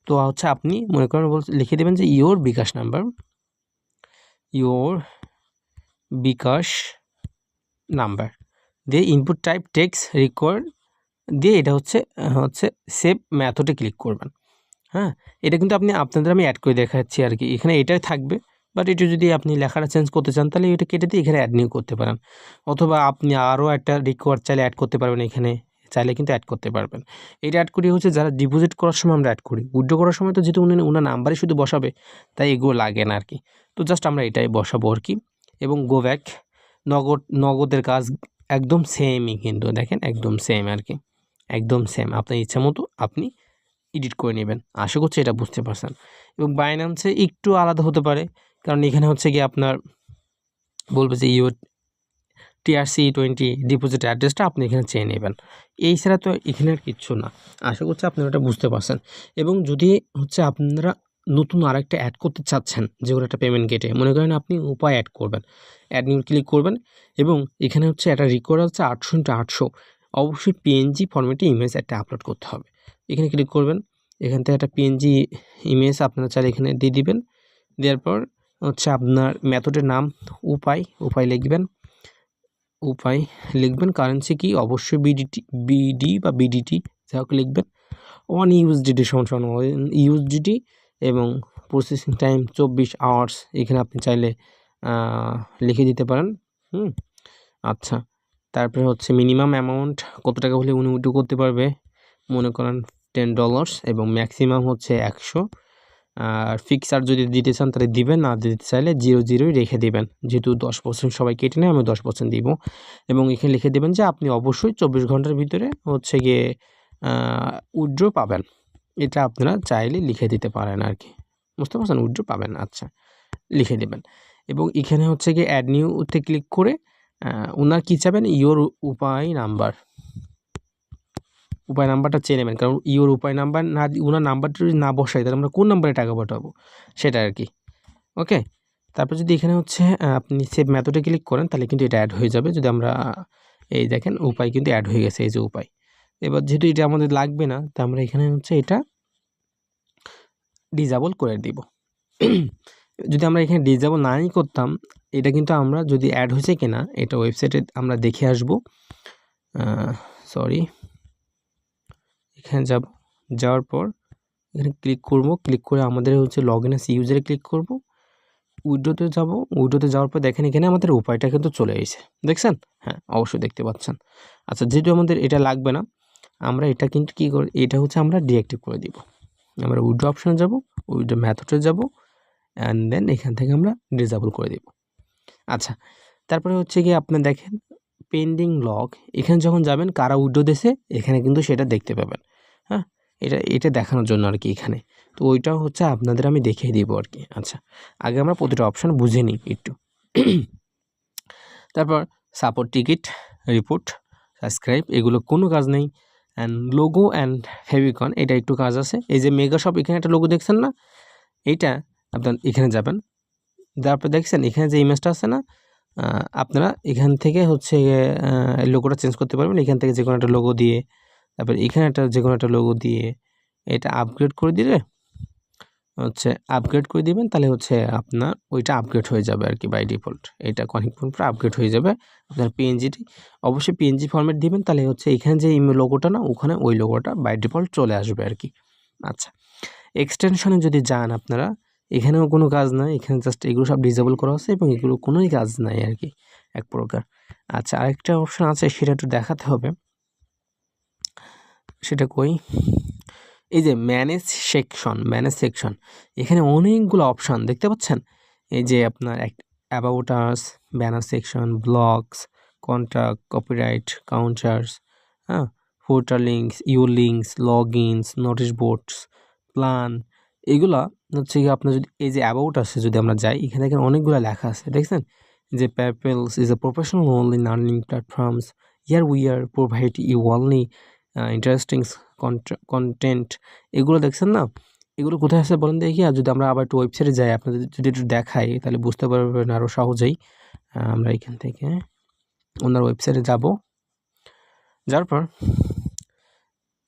[SPEAKER 1] তো হচ্ছে আপনি মনে করেন লিখে দেবেন যে your bKash number, your bKash number দিয়ে ইনপুট টাইপ টেক্সট রেকর্ড দিয়ে এটা হচ্ছে সেভ মেথডে ক্লিক করবেন। হ্যাঁ, এটা কিন্তু আপনাদের আমি অ্যাড করে দেখাচ্ছি আর কি, এখানে এটাই থাকবে, বাট এটা যদি আপনি লেখাটা চেঞ্জ করতে চান তাহলে এটা কেটে দিয়ে এখানে অ্যাড নিউ করতে পারেন, অথবা আপনি আরও একটা রিকোয়ার্ড চাইলে অ্যাড করতে পারবেন, এখানে চাইলে কিন্তু অ্যাড করতে পারবেন। এটা অ্যাড করি হচ্ছে যারা ডিপোজিট করার সময় আমরা অ্যাড করি, উইথড্র করার সময় তো যেহেতু ওনার নাম্বারই শুধু বসাবে, তাই এগুলো লাগে না আর কি। তো জাস্ট আমরা এটাই বসাবো আর কি। এবং গো ব্যাক, নগদের কাজ একদম সেমই, কিন্তু দেখেন একদম সেম আর কি, একদম সেম, আপনার ইচ্ছা মতো আপনি এডিট করে নেবেন। আশা করছি এটা বুঝতে পারছেন। এবং বাইন্যান্সে একটু আলাদা হতে পারে, কারণ এখানে হচ্ছে কি আপনার বলবে যে ইউর TRC20 ডিপোজিট অ্যাড্রেসটা আপনি এখানে চেয়ে নেবেন, এই ছাড়া তো এখানে আর কিচ্ছু না। আশা করছি আপনারা এটা বুঝতে পারছেন। এবং যদি হচ্ছে আপনারা নতুন আরেকটা অ্যাড করতে চাচ্ছেন, যেগুলো একটা পেমেন্ট গেটে, মনে করেন আপনি উপায় অ্যাড করবেন, অ্যাড নিউ ক্লিক করবেন, এবং এখানে হচ্ছে একটা রেকর্ড আছে 800x800, অবশ্যই PNG ফরম্যাটে ইমেজ একটা আপলোড করতে হবে। এখানে ক্লিক করবেন, এখান থেকে একটা PNG ইমেজ আপনারা চাইলে এখানে দিয়ে দিবেন। দেওয়ার পর হচ্ছে আপনার মেথডের নাম উপায় লিখবেন, কারেন্সি কি অবশ্যই বিডি বা বিডিটি যা হোক লিখবেন। 1 USDT সমান 1 USDT এবং প্রসেসিং টাইম 24 আওয়ার্স এখানে আপনি চাইলে লিখে দিতে পারেন। আচ্ছা, তারপরে হচ্ছে মিনিমাম অ্যামাউন্ট কত টাকা হলে উনি উইথড্র করতে পারবে, মনে করেন $10 এবং ম্যাক্সিমাম হচ্ছে 100। আর ফিক্স চার্জ যদি দিতে চান তাহলে দিবেন, না দিতে চাইলে 0 রেখে দেবেন। যেহেতু 10% সবাই কেটে নেয়, আমি 10% দিব এবং এখানে লিখে দেবেন যে আপনি অবশ্যই 24 ঘন্টার ভিতরে হচ্ছে গিয়ে উইথড্র পাবেন। এটা আপনারা চাইলে লিখে দিতে পারেন আর কি, বুঝতে পারছেন? উইথড্র পাবেন, আচ্ছা লিখে দেবেন। এবং এখানে হচ্ছে গিয়ে অ্যাড নিউতে ক্লিক করে ওনার কী চাবেন, ইওর উপায় নাম্বারটা চেয়ে নেবেন, কারণ ইওর উপায় নাম্বার না, ওনার নাম্বারটা যদি না বসাই তাহলে আমরা কোন নাম্বারে টাকা পাঠাবো সেটা আর কি। ওকে, তারপর যদি এখানে হচ্ছে আপনি সেভ মেথডে ক্লিক করেন তাহলে কিন্তু এটা অ্যাড হয়ে যাবে। যদি আমরা এই দেখেন উপায় কিন্তু অ্যাড হয়ে গেছে, এই যে উপায়। এবার যেহেতু এটা আমাদের লাগবে না, তো আমরা এখানে হচ্ছে এটা ডিসেবল করে দিব। যদি আমরা এখানে ডিসেবল নাই করতাম, এটা কিন্তু আমরা যদি অ্যাড হয়েছে কিনা এটা ওয়েবসাইটে আমরা দেখে আসব। সরি, এখানে যাওয়ার পর এখানে ক্লিক করব, ক্লিক করে আমাদের হচ্ছে লগ ইন এস ইউজারে ক্লিক করব, উইড্রোতে যাব। উইড্রোতে যাওয়ার পর দেখেন এখানে আমাদের উপায়টা কিন্তু চলে এসেছে, দেখছেন? হ্যাঁ, অবশ্যই দেখতে পাচ্ছেন। আচ্ছা, যেহেতু আমাদের এটা লাগবে না, আমরা এটা কিন্তু কী করি, এটা হচ্ছে আমরা ডিঅ্যাক্টিভ করে দিব। আমরা উইড্রো অপশানে যাব, উইড্রো মেথডে যাব, অ্যান্ড দেন এখান থেকে আমরা ডিসেবল করে দেব। আচ্ছা, তারপরে হচ্ছে গিয়ে আপনি দেখেন পেন্ডিং লগ, এখানে যখন যাবেন কারা উইড্রো দিয়েছে এখানে কিন্তু সেটা দেখতে পাবেন। হ্যাঁ, এটা দেখানোর জন্য আর কি এখানে। তো ওইটাও হচ্ছে আপনাদের আমি দেখিয়ে দিব আর কি। আচ্ছা, আগে আমরা প্রতিটা অপশান বুঝে নিই একটু। তারপর সাপোর্ট টিকিট, রিপোর্ট, সাবস্ক্রাইব, এগুলো কোনো কাজ নেই। অ্যান্ড লোগো অ্যান্ড ফেভিকন, এটা একটু কাজ আছে। এই যে মেগা শপ, এখানে একটা লোগো দেখছেন না, এইটা আপনার এখানে যাবেন, তারপর দেখছেন এখানে যে ইমেজটা আছে না, আপনারা এখান থেকে হচ্ছে লোগোটা চেঞ্জ করতে পারবেন। এখান থেকে যে কোনো একটা লোগো দিয়ে, তারপর এখানে একটা যে কোনো একটা লোগো দিয়ে এটা আপগ্রেড করে দিলে হচ্ছে আপগ্রেড করে দিবেন, তাহলে হচ্ছে আপনার ওইটা আপগ্রেড হয়ে যাবে আর কি বাই ডিফল্ট। এটা অনেকক্ষণ পর আপগ্রেড হয়ে যাবে। আপনার পিএনজিটি অবশ্যই পিএনজি ফরম্যাট দিবেন, তাহলে হচ্ছে এখানে যে লোগোটা না, ওখানে ওই লোগোটা বাই ডিফল্ট চলে আসবে আর কি। আচ্ছা, এক্সটেনশনে যদি যান আপনারা, এখানেও কোনো কাজ নাই, এখানে জাস্ট এগুলো সব ডিসেবল করা আছে এবং এগুলো কোনোই কাজ নাই আর কি এক প্রকার। আচ্ছা, আরেকটা অপশন আছে, সেটা একটু দেখাতে হবে, সেটা কই, এই যে ম্যানেজ সেকশন, এখানে অনেকগুলো অপশান দেখতে পাচ্ছেন। এই যে আপনার about us, banner section, blogs, contact, copyright, counters, হ্যাঁ, folder links, links, log ins, notice boards, plan, এগুলা হচ্ছে কি আপনার যদি এই যে অ্যাবাউট আসে যদি আমরা যাই, এখানে দেখেন অনেকগুলো লেখা আছে, দেখছেন? যে Paypels is a professional online earning platforms, here we are provide you only interesting content, এগুলো দেখছেন না? এগুলো কোথায় আছে বলেন দেখি। আর যদি আমরা আবার একটু ওয়েবসাইটে যাই, আপনাদের যদি একটু দেখাই তাহলে বুঝতে পারবেন আরও সহজেই। আমরা এখান থেকে ওনার ওয়েবসাইটে যাব, যাওয়ার পর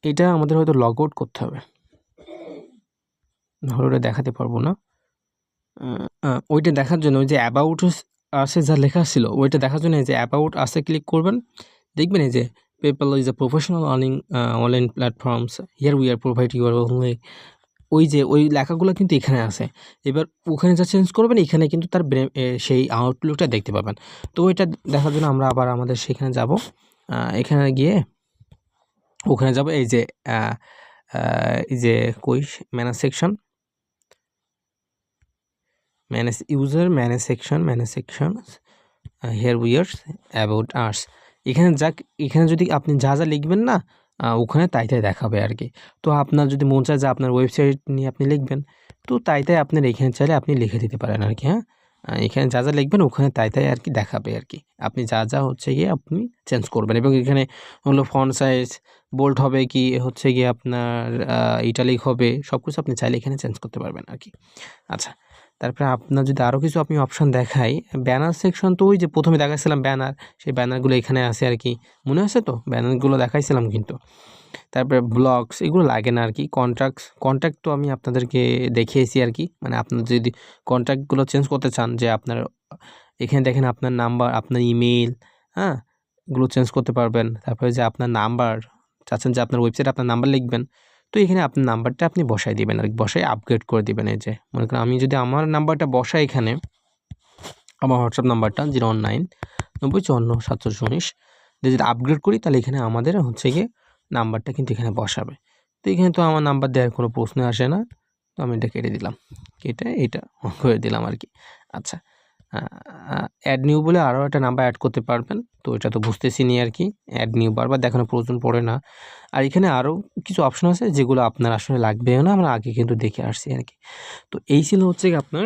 [SPEAKER 1] এটা আমাদের হয়তো লগ আউট করতে হবে, নাহলে ওটা দেখাতে পারবো না। ওইটা দেখার জন্য ওই যে অ্যাবাউট আসে যা লেখা ছিল, ওইটা দেখার জন্য এই যে অ্যাবাউট আসে ক্লিক করবেন, দেখবেন এই যে PayPal is a professional earning online platforms, here we are providing you only, ওই যে ওই লেখাগুলো কিন্তু এখানে আছে। এবার ওখানে যা চেঞ্জ করবেন এখানে কিন্তু তার সেই আউটলুকটা দেখতে পাবেন। তো ওইটা দেখার জন্য আমরা আবার আমাদের সেখানে যাব, এখানে গিয়ে ওখানে যাব, এই যে কই manage section, manage user, manage section, here we R about us, এখানে এখানে যদি আপনি যা লিখবেন না, ওখানে তাই দেখাবে আর কি। তো আপনার যদি মন চায় যে আপনার ওয়েবসাইট নিয়ে আপনি লিখবেন, তো তাই আপনার এখানে চাইলে আপনি লিখে দিতে পারেন আর কি। হ্যাঁ, এখানে যা লিখবেন ওখানে তাই আর কি দেখাবে আর কি। আপনি যা হচ্ছে গিয়ে আপনি চেঞ্জ করবেন, এবং এখানে হলো ফন্ট সাইজ বোল্ড হবে কি হচ্ছে গিয়ে আপনার ইটালিক হবে, সব কিছু আপনি চাইলে এখানে চেঞ্জ করতে পারবেন আর কি। আচ্ছা, তারপরে আপনার যদি আরও কিছু আপনি অপশান দেখাই, ব্যানার সেকশন, তো ওই যে প্রথমে দেখাইছিলাম ব্যানার, সেই ব্যানারগুলো এখানে আছে আর কি, মনে আছে তো? ব্যানারগুলো দেখাইছিলাম কিন্তু। তারপরে ব্লগস, এগুলো লাগে না আর কি। কন্ট্যাক্ট তো আমি আপনাদেরকে দেখিয়েছি আর কি, মানে আপনার যদি কন্ট্যাক্টগুলো চেঞ্জ করতে চান, যে আপনার এখানে দেখেন আপনার নাম্বার, আপনার ইমেল, হ্যাঁ, এগুলো চেঞ্জ করতে পারবেন। তারপরে যে আপনার নাম্বার চাচ্ছেন যে আপনার ওয়েবসাইটে আপনার নাম্বার লিখবেন, তো এখানে আপনার নাম্বারটা আপনি বসাই দিবেন আর বসাই আপগ্রেড করে দিবেন। এই যে মনে করেন আমি যদি আমার নাম্বারটা বসাই এখানে, আমার হোয়াটসঅ্যাপ নাম্বারটা 019 90 54 47 19 যদি আপগ্রেড করি তাহলে এখানে আমাদের হচ্ছে গিয়ে নাম্বারটা কিন্তু এখানে বসাবে। তো এখানে তো আমার নাম্বার দেওয়ার কোনো প্রশ্ন আসে না, তো আমি এটা কেটে দিলাম, এটা করে দিলাম আর কি। আচ্ছা, অ্যাড নিউ বলে আরও একটা নাম্বার অ্যাড করতে পারবেন, তো এটা তো বুঝতেছি নি আর কি। অ্যাড নিউ বারবার দেখানোর প্রয়োজন পড়ে না। আর এখানে আরও কিছু অপশন আছে যেগুলো আপনার আসলে লাগবেও না, আমরা আগে কিন্তু দেখে আসছি আর কি। তো এই ছিল হচ্ছে আপনার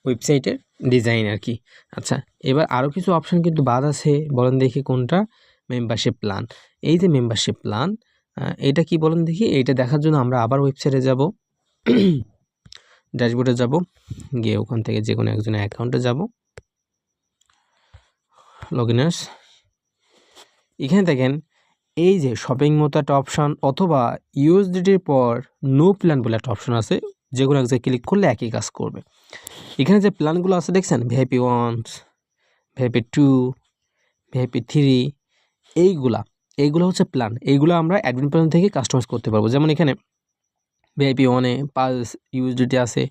[SPEAKER 1] ওয়েবসাইটের ডিজাইন আর কি। আচ্ছা, এবার আরও কিছু অপশন কিন্তু বাদ আছে, বলেন দেখি কোনটা? Membership plan. এই যে মেম্বারশিপ প্ল্যান, এটা কি বলেন দেখি? এইটা দেখার জন্য আমরা আবার ওয়েবসাইটে যাব, ড্যাশবোর্ডে যাব, গিয়ে ওখান থেকে যে কোনো একজনের অ্যাকাউন্টে যাব, লগইনার্স। এখানে দেখেন এই যে শপিং মতো একটা অপশান অথবা ইউএসডিটির পর নো প্ল্যান বলে একটা অপশন আছে, যে কোনো এক জায়গায় ক্লিক করলে একই কাজ করবে। এখানে যে প্ল্যানগুলো আছে দেখছেন, ভিআইপি 1, ভিআইপি 2, ভিআইপি 3, এইগুলো হচ্ছে প্ল্যান। এইগুলো আমরা অ্যাডমিন প্ল্যান থেকে কাস্টমাইজ করতে পারবো। যেমন এখানে ভিআইপি 1-এ 5 ইউএসডিটি আছে,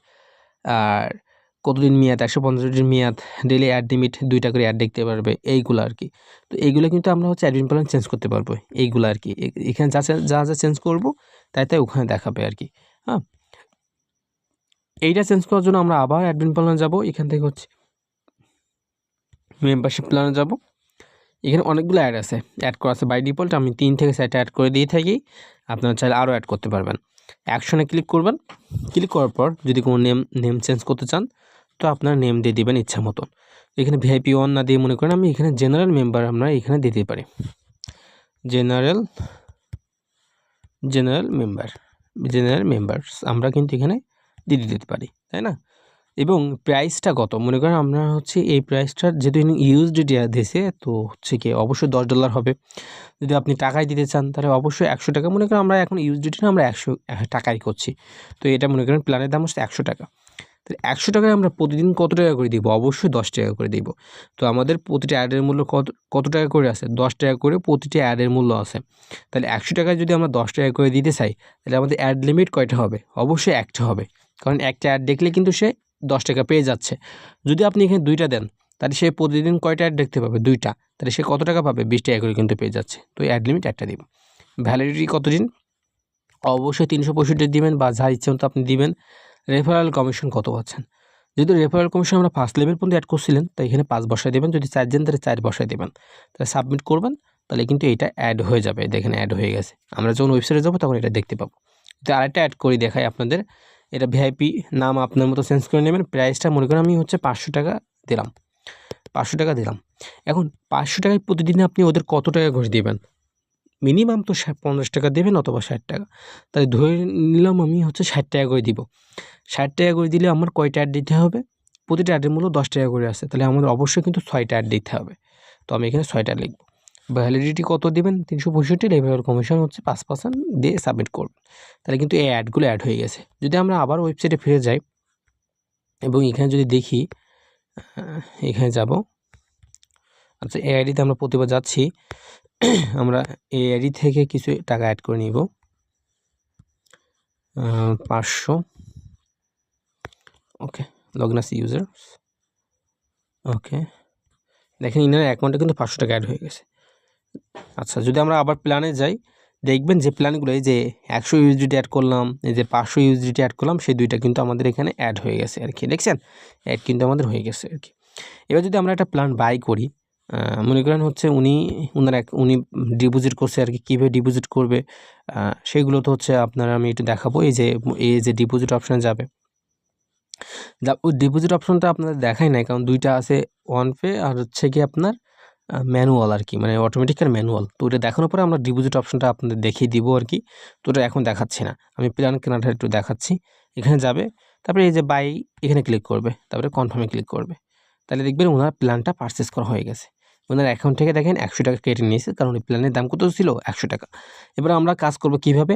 [SPEAKER 1] আর কতদিন মেয়াদ, 150 দিন মেয়াদ, ডেলি অ্যাড লিমিট 2টা করে অ্যাড দেখতে পারবে, এইগুলো আর কি। তো এইগুলো কিন্তু আমরা হচ্ছে অ্যাডমিন প্ল্যান চেঞ্জ করতে পারবো, এইগুলো আর কি। এখানে যা চেঞ্জ করবো তাই ওখানে দেখাবে আর কি। হ্যাঁ, এইটা চেঞ্জ করার জন্য আমরা আবার অ্যাডমিন প্ল্যানে যাব, এখান থেকে হচ্ছে মেম্বারশিপ প্ল্যানে যাব। এখানে অনেকগুলো অ্যাড আছে, অ্যাড করা আছে বাই ডিফল্ট। আমি 3 থেকে 4টা অ্যাড করে দিয়ে থাকি, আপনারা চাইলে আরও অ্যাড করতে পারবেন। অ্যাকশনে ক্লিক করবেন, ক্লিক করার পর যদি কোনো নেম চেঞ্জ করতে চান তো আপনার নেম দিয়ে দিবেন ইচ্ছা মতন। এখানে ভিআইপি 1 না দিয়ে মনে করেন আমি এখানে জেনারেল মেম্বার আমরা এখানে দিতে পারি, জেনারেল মেম্বার্স আমরা কিন্তু এখানে দিয়ে দিতে পারি, তাই না? এবং প্রাইসটা কত, মনে করেন আমরা হচ্ছে এই প্রাইসটার যেহেতু ইউএসডিটি দিয়েছে, তো হচ্ছে কি অবশ্যই $10 হবে। যদি আপনি টাকায় দিতে চান তাহলে অবশ্যই 100 টাকা। মনে করেন আমরা এখন ইউএসডিটি না, আমরা 100 টাকায় করছি, তো এটা মনে করেন প্ল্যানের দাম হচ্ছে 100 টাকা। তাহলে 100 টাকায় আমরা প্রতিদিন কত টাকা করে দিব? অবশ্যই 10 টাকা করে দিব। তো আমাদের প্রতিটা অ্যাডের মূল্য কত টাকা করে আছে? 10 টাকা করে প্রতিটি অ্যাডের মূল্য আছে। তাহলে 100 টাকায় যদি আমরা 10 টাকা করে দিতে চাই তাহলে আমাদের অ্যাড লিমিট কয়টা হবে? অবশ্যই একটা হবে, কারণ একটা অ্যাড দেখলে কিন্তু সে 10 টাকা পেয়ে যাচ্ছে। যদি আপনি এখানে 2টা দেন তাহলে সে প্রতিদিন কয়টা অ্যাড দেখতে পাবে? 2টা, তাহলে সে কত টাকা পাবে? 20 টাকা করে কিন্তু পেয়ে যাচ্ছে। তো অ্যাড লিমিট একটা দিব। ভ্যালিডিটি কতদিন? অবশ্যই 365 দিবেন, বা যা ইচ্ছে মতো আপনি দিবেন। রেফারেল কমিশন কত পাচ্ছেন? যেহেতু রেফারেল কমিশন আমরা 5 লেভেল পর্যন্ত অ্যাড করছিলেন, তাই এখানে 5 বসায় দেবেন। যদি 4 দেন তাহলে 4 বসায় দেবেন, তাহলে সাবমিট করবেন, তাহলে কিন্তু এটা অ্যাড হয়ে যাবে। দেখেন অ্যাড হয়ে গেছে। আমরা যখন ওয়েবসাইটে যাবো তখন এটা দেখতে পাবো। তো আরেকটা অ্যাড করে দেখাই আপনাদের। এটা ভিআইপি নাম আপনার মতো চেঞ্জ করে নেবেন। প্রাইসটা মনে করেন আমি হচ্ছে 500 টাকা দিলাম, 500 টাকা দিলাম। এখন 500 টাকায় প্রতিদিনে আপনি ওদের কত টাকা করে দেবেন? মিনিমাম তো 50 টাকা দেবেন অথবা 60 টাকা। তাই ধরে নিলাম আমি হচ্ছে 60 টাকা করে দিব। 60 টাকা করে দিলে আমার কয়টা অ্যাড দিতে হবে? প্রতিটা অ্যাডের মূল্য 10 টাকা করে আছে, তাহলে আমাদের অবশ্যই কিন্তু 6টা অ্যাড দিতে হবে। তো আমি এখানে 6টা লিখব। ভ্যালিডিটি কত দিবেন? 365। রেফারেল কমিশন হচ্ছে 5% দিয়ে সাবমিট করবেন, তাহলে কিন্তু এই অ্যাডগুলো অ্যাড হয়ে গেছে। যদি আমরা আবার ওয়েবসাইটে ফিরে যাই এবং এখানে যদি দেখি, এখানে যাব। আচ্ছা, এই আইডিতে আমরা প্রতিবার যাচ্ছি, আমরা এই আইডি থেকে কিছু টাকা অ্যাড করে নিব, 500। ওকে, লগইনার্স ইউজার্স। ওকে, দেখেন ইনার অ্যাকাউন্টে কিন্তু 500 টাকা অ্যাড হয়ে গেছে। আচ্ছা, যদি আমরা আবার প্ল্যানে যাই, দেখবেন যে প্ল্যানগুলো এই যে 100 ইউএসডিটি অ্যাড করলাম, এই যে 500 ইউএসডিটি অ্যাড করলাম, সেই দুইটা কিন্তু আমাদের এখানে অ্যাড হয়ে গেছে আর কি। দেখছেন, অ্যাড কিন্তু আমাদের হয়ে গেছে আর কি। এবার যদি আমরা একটা প্ল্যান বাই করি, মনে করেন হচ্ছে উনি ডিপোজিট করছে আর কি। কীভাবে ডিপোজিট করবে সেগুলো তো হচ্ছে আপনারা আমি একটু দেখাবো। এই যে ডিপোজিট অপশানে যাবে, ওই ডিপোজিট অপশনটা আপনাদের দেখাই নাই, কারণ 2টা আছে, ওয়ান পে আর হচ্ছে কি আপনার ম্যানুয়াল আর কি, মানে অটোমেটিক আর ম্যানুয়াল। তো ওটা দেখানোর পরে আমরা ডিপোজিট অপশনটা আপনাদের দেখিয়ে দিব আর কি। তো ওটা এখন দেখাচ্ছি না, আমি প্ল্যান কেনাটা একটু দেখাচ্ছি। এখানে যাবে, তারপরে এই যে বাই এখানে ক্লিক করবে, তারপরে কনফার্মে ক্লিক করবে, তাহলে দেখবেন ওনার প্ল্যানটা পারচেস করা হয়ে গেছে। ওনার অ্যাকাউন্ট থেকে দেখেন 100 টাকা কেটে নিয়েছে, কারণ এই প্ল্যানের দাম কত ছিল? 100 টাকা। এবার আমরা কাজ করব কিভাবে?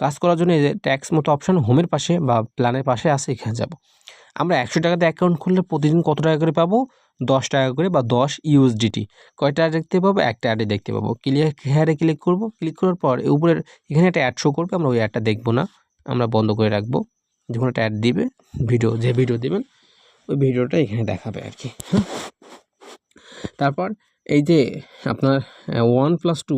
[SPEAKER 1] কাজ করার জন্য এই যে ট্যাক্স মতো অপশান হোমের পাশে বা প্ল্যানের পাশে আছে, এখানে যাব। আমরা 100 টাকাতে অ্যাকাউন্ট খুললে প্রতিদিন কত টাকা করে পাবো? 10 টাকা করে বা 10 ইউএসডিটি। কয়টা অ্যাড দেখতে পাবো? একটা অ্যাডে দেখতে পাবো। হ্যারে ক্লিক করব। ক্লিক করার পর উপরের এখানে একটা অ্যাড শো করবে, আমরা ওই অ্যাডটা দেখব না, আমরা বন্ধ করে রাখবো। যখন একটা অ্যাড দিবে, যে ভিডিও দেবেন ওই ভিডিওটা এখানে দেখাবে আর কি। হ্যাঁ, তারপর এই যে আপনার 1+2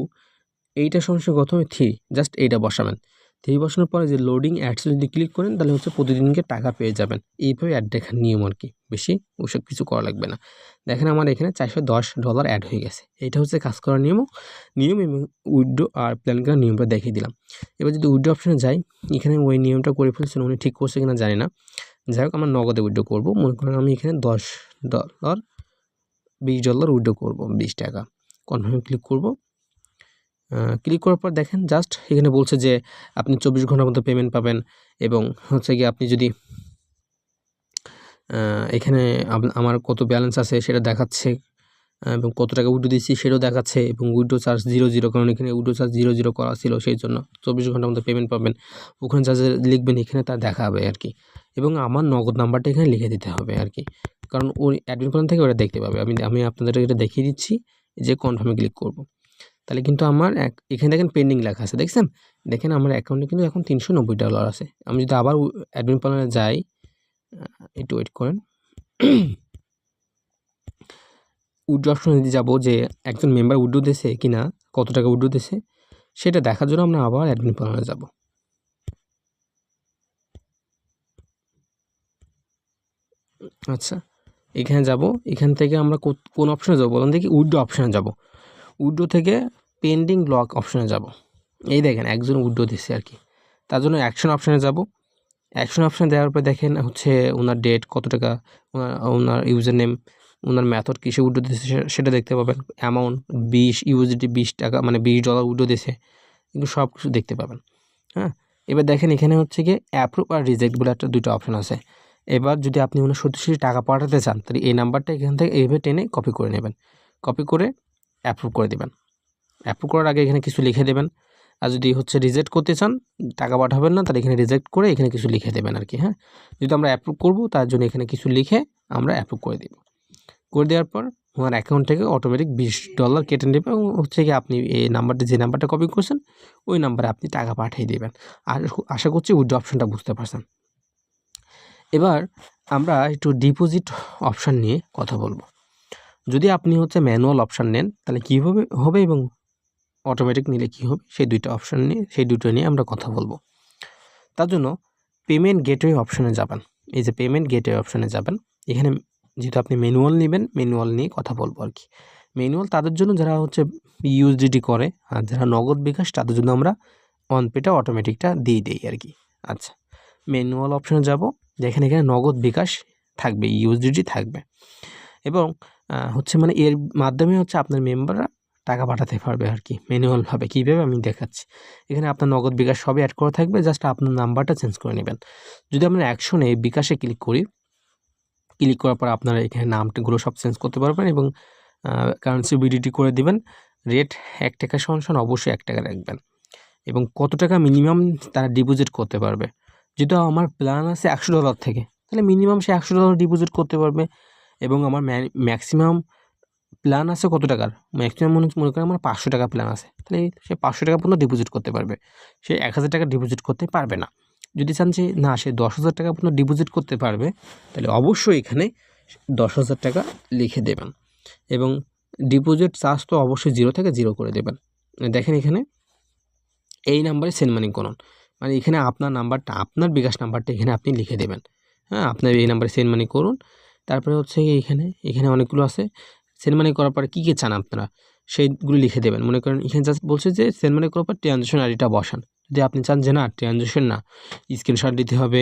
[SPEAKER 1] এইটা সমস্যা কত হবে? 3, জাস্ট এইটা বসাবেন। 3 বসানোর পরে যে লোডিং অ্যাডস যদি ক্লিক করেন তাহলে হচ্ছে প্রতিদিনকে টাকা পেয়ে যাবেন। এইভাবে অ্যাড দেখার নিয়ম আর কি, বেশি ওসব কিছু করা লাগবে না। দেখেন আমার এখানে $410 অ্যাড হয়ে গেছে। এইটা হচ্ছে কাজ করার নিয়ম এবং উইথড্র আর প্ল্যান করার নিয়মটা দেখিয়ে দিলাম। এবার যদি উইথড্র অপশনে যাই, এখানে ওই নিয়মটা করে ফেলছেন, উনি ঠিক করছে কিনা জানি না। যাই হোক, আমরা নগদে উইথড্র করবো। মনে করেন আমি এখানে $10 $20 উইথড্র করবো, 20 টাকা। কনফার্মে ক্লিক করব। ক্লিক করার পর দেখেন জাস্ট এখানে বলছে যে আপনি 24 ঘন্টার মধ্যে পেমেন্ট পাবেন এবং হচ্ছে গিয়ে আপনি যদি এখানে আমার কত ব্যালেন্স আছে সেটা দেখাচ্ছে এবং কত টাকা উইথড্র দিচ্ছি সেটাও দেখাচ্ছে এবং উইথড্র চার্জ 0 কারণ এখানে উইথড্র চার্জ 0 করা ছিল, সেই জন্য 24 ঘন্টার মধ্যে পেমেন্ট পাবেন। ওখানে যা লিখবেন এখানে তা দেখাবে আর কি, এবং আমার নগদ নাম্বারটা এখানে লিখে দিতে হবে আর কি, কারণ ওই অ্যাডমিন প্ল্যান থেকে ওটা দেখতে পাবে। আমি আপনাদের এটা দেখিয়ে দিচ্ছি যে কনফার্মে ক্লিক করব। তাহলে কিন্তু আমার এখানে দেখেন পেন্ডিং লেখা আছে, দেখছেন? দেখেন আমার অ্যাকাউন্টে কিন্তু এখন $390 আছে। আমি যদি আবার অ্যাডমিন প্ল্যানে যাই, একটু ওয়েট করেন, উইথড্র অপশনে যদি যাবো যে একজন মেম্বার উইথড্র দিয়েছে কিনা, কত টাকা উইথড্র দিয়েছে সেটা দেখার জন্য আমরা আবার অ্যাডমিন প্ল্যানে যাব। আচ্ছা, এখানে যাব, এখান থেকে আমরা কোন অপশনে যাবো বলুন দেখি? উইথড্র অপশনে যাব। উইথড্র থেকে পেন্ডিং ব্লক অপশনে যাব। এই দেখেন একজন উইথড্র দিচ্ছে আর কি, তার জন্য অ্যাকশন অপশনে যাব। অ্যাকশন অপশন দেওয়ার পর দেখেন হচ্ছে ওনার ডেট, কত টাকা, ওনার ইউজার নেম, ওনার মেথড কিসে উইথড্র দিয়েছে সেটা দেখতে পাবেন। অ্যামাউন্ট 20 ইউএসডি, 20 টাকা মানে $20 উইথড্র দিয়েছে, কিন্তু সব কিছু দেখতে পাবেন। হ্যাঁ, এবার দেখেন এখানে হচ্ছে গিয়ে অ্যাপ্রুভ আর রিজেক্ট বলে একটা দুটো অপশন আছে। এবার যদি আপনি ওনার সত্যি টাকা পাঠাতে চান তাহলে এই নাম্বারটা এখান থেকে এইভাবে টেনে কপি করে নেবেন, কপি করে অ্যাপ্রুভ করে দেবেন। অ্যাপ্রুভ করার আগে এখানে কিছু লিখে দেবেন। আর যদি হচ্ছে রিজেক্ট করতে চান, টাকা পাঠাবেন না, তাহলে এখানে রিজেক্ট করে এখানে কিছু লিখে দেবেন আর কি। হ্যাঁ, যদি আমরা অ্যাপ্রুভ করব তার জন্য এখানে কিছু লিখে আমরা অ্যাপ্রুভ করে দেব। করে দেওয়ার পর ওনার অ্যাকাউন্ট থেকে অটোমেটিক $20 কেটে নেবে এবং হচ্ছে কি আপনি এই নাম্বারটা, যে নাম্বারটা কপি করছেন ওই নাম্বারে আপনি টাকা পাঠিয়ে দেবেন। আর আশা করছি উইথড্র অপশানটা বুঝতে পারছেন। এবার আমরা একটু ডিপোজিট অপশান নিয়ে কথা বলবো। যদি আপনি হচ্ছে ম্যানুয়াল অপশান নেন তাহলে কীভাবে হবে এবং অটোমেটিক নিলে কী হবে, সেই দুটো নিয়ে আমরা কথা বলবো। তার জন্য পেমেন্ট গেটওয়ে অপশানে যাবেন। এই যে পেমেন্ট গেটওয়ে অপশানে যাবেন, এখানে যেহেতু আপনি ম্যানুয়াল নেবেন, ম্যানুয়াল নিয়ে কথা বলবো আর কি। ম্যানুয়াল তাদের জন্য যারা হচ্ছে ইউএসডিটি করে, আর যারা নগদ বিকাশ তাদের জন্য আমরা অনপেটা অটোমেটিকটা দিয়ে দিই আর কি। আচ্ছা, ম্যানুয়াল অপশানে যাব, যেখানে এখানে নগদ বিকাশ থাকবে, ইউএসডিটি থাকবে এবং হচ্ছে মানে এর মাধ্যমে হচ্ছে আপনার মেম্বাররা টাকা পাঠাতে পারবে আর কি ম্যানুয়ালভাবে। কীভাবে আমি দেখাচ্ছি। এখানে আপনার নগদ বিকাশ সবই অ্যাড করা থাকবে, জাস্ট আপনার নাম্বারটা চেঞ্জ করে নেবেন। যদি আমরা অ্যাকশনে বিকাশে ক্লিক করি, ক্লিক করার পর আপনারা এখানে নামগুলো সব চেঞ্জ করতে পারবেন এবং কারেন্সি বিডিটি করে দিবেন। রেট 1 টাকা সমান অবশ্যই 1 টাকা রাখবেন এবং কত টাকা মিনিমাম তারা ডিপোজিট করতে পারবে। যেহেতু আমার প্ল্যান আছে $100 থেকে, তাহলে মিনিমাম সে $100 ডিপোজিট করতে পারবে এবং আমার ম্যাক্সিমাম প্ল্যান আছে কত টাকার, ম্যাক্সিমাম মনে করেন আমার 500 টাকা প্ল্যান আছে, তাহলে সে 500 টাকা পর্যন্ত ডিপোজিট করতে পারবে। সে 1000 টাকা ডিপোজিট করতে পারবে না। যদি চান যে না সে 10,000 টাকা পর্যন্ত ডিপোজিট করতে পারবে, তাহলে অবশ্যই এখানে 10,000 টাকা লিখে দেবেন এবং ডিপোজিট চার্জ তো অবশ্যই 0 থেকে 0 করে দেবেন। দেখেন এখানে এই নাম্বারে সেন্ড মানি করুন, মানে এখানে আপনার নাম্বারটা, আপনার বিকাশ নাম্বারটা এখানে আপনি লিখে দেবেন। হ্যাঁ, আপনার এই নাম্বারে সেন্ড মানি করুন। তারপরে হচ্ছে এখানে অনেকগুলো আছে। সেন্ড মানি করার পরে কী চান আপনারা সেইগুলো লিখে দেবেন। মনে করেন এখানে জাস্ট বলছে যে সেন্ড মানি করার পর ট্রানজ্যাকশন আইডিটা বসান। যদি আপনি চান যে না ট্রানজ্যাকশন না, স্ক্রিনশট দিতে হবে,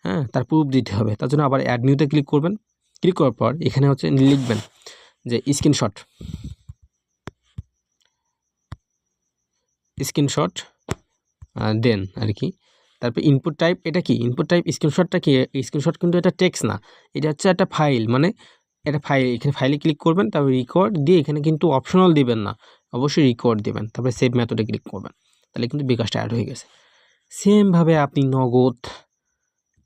[SPEAKER 1] হ্যাঁ, তার প্রুফ দিতে হবে, তার জন্য আবার অ্যাড নিউতে ক্লিক করবেন। ক্লিক করার পর এখানে হচ্ছে লিখবেন যে স্ক্রিনশট দেন আর কি। তারপর ইনপুট টাইপ, এটা কি ইনপুট টাইপ, স্ক্রিনশটটা কি, স্ক্রিনশট কিন্তু এটা টেক্সট না, এটা হচ্ছে একটা ফাইল, মানে এটা ফাইল। এখানে ফাইলে ক্লিক করবেন, তারপর রেকর্ড দিয়ে এখানে কিন্তু অপশনাল দিবেন না, অবশ্যই রেকর্ড দেবেন, তারপরে সেভ মেথডে ক্লিক করবেন, তাহলে কিন্তু বিকাশটা অ্যাড হয়ে গেছে। সেমভাবে আপনি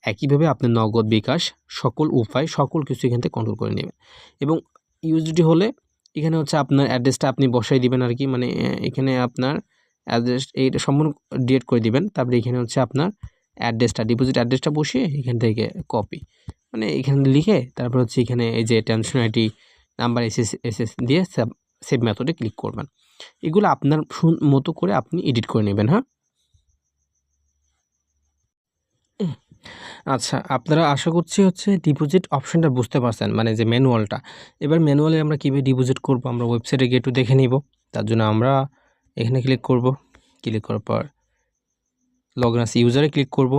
[SPEAKER 1] একইভাবে আপনি নগদ বিকাশ সকল উপায় সকল কিছু এখান থেকে কন্ট্রোল করে নেবেন এবং ইউএসডিটি হলে এখানে হচ্ছে আপনার অ্যাড্রেসটা আপনি বসাই দিবেন আর কি, মানে এখানে আপনার অ্যাড্রেস এইটা সম্পূর্ণ ডিলিট করে দিবেন। তারপরে এখানে হচ্ছে আপনার অ্যাড্রেসটা, ডিপোজিট অ্যাড্রেসটা বসিয়ে এখান থেকে কপি, মানে এখানে লিখে তারপর হচ্ছে এখানে এই যে ট্রানজ্যাকশন আইডি নাম্বার এসএস দিয়ে সেভ মেথডে ক্লিক করবেন। এগুলো আপনার মতো করে আপনি এডিট করে নেবেন। হ্যাঁ, আচ্ছা, আপনারা আশা করছি হচ্ছে ডিপোজিট অপশনটা বুঝতে পারছেন, মানে যে ম্যানুয়ালটা। এবার ম্যানুয়ালি আমরা কীভাবে ডিপোজিট করব, আমরা ওয়েবসাইটে গিয়ে একটু দেখে নিব। তার জন্য আমরা এখানে ক্লিক করব, ক্লিক করার পর লগইন আস ইউজারে ক্লিক করব।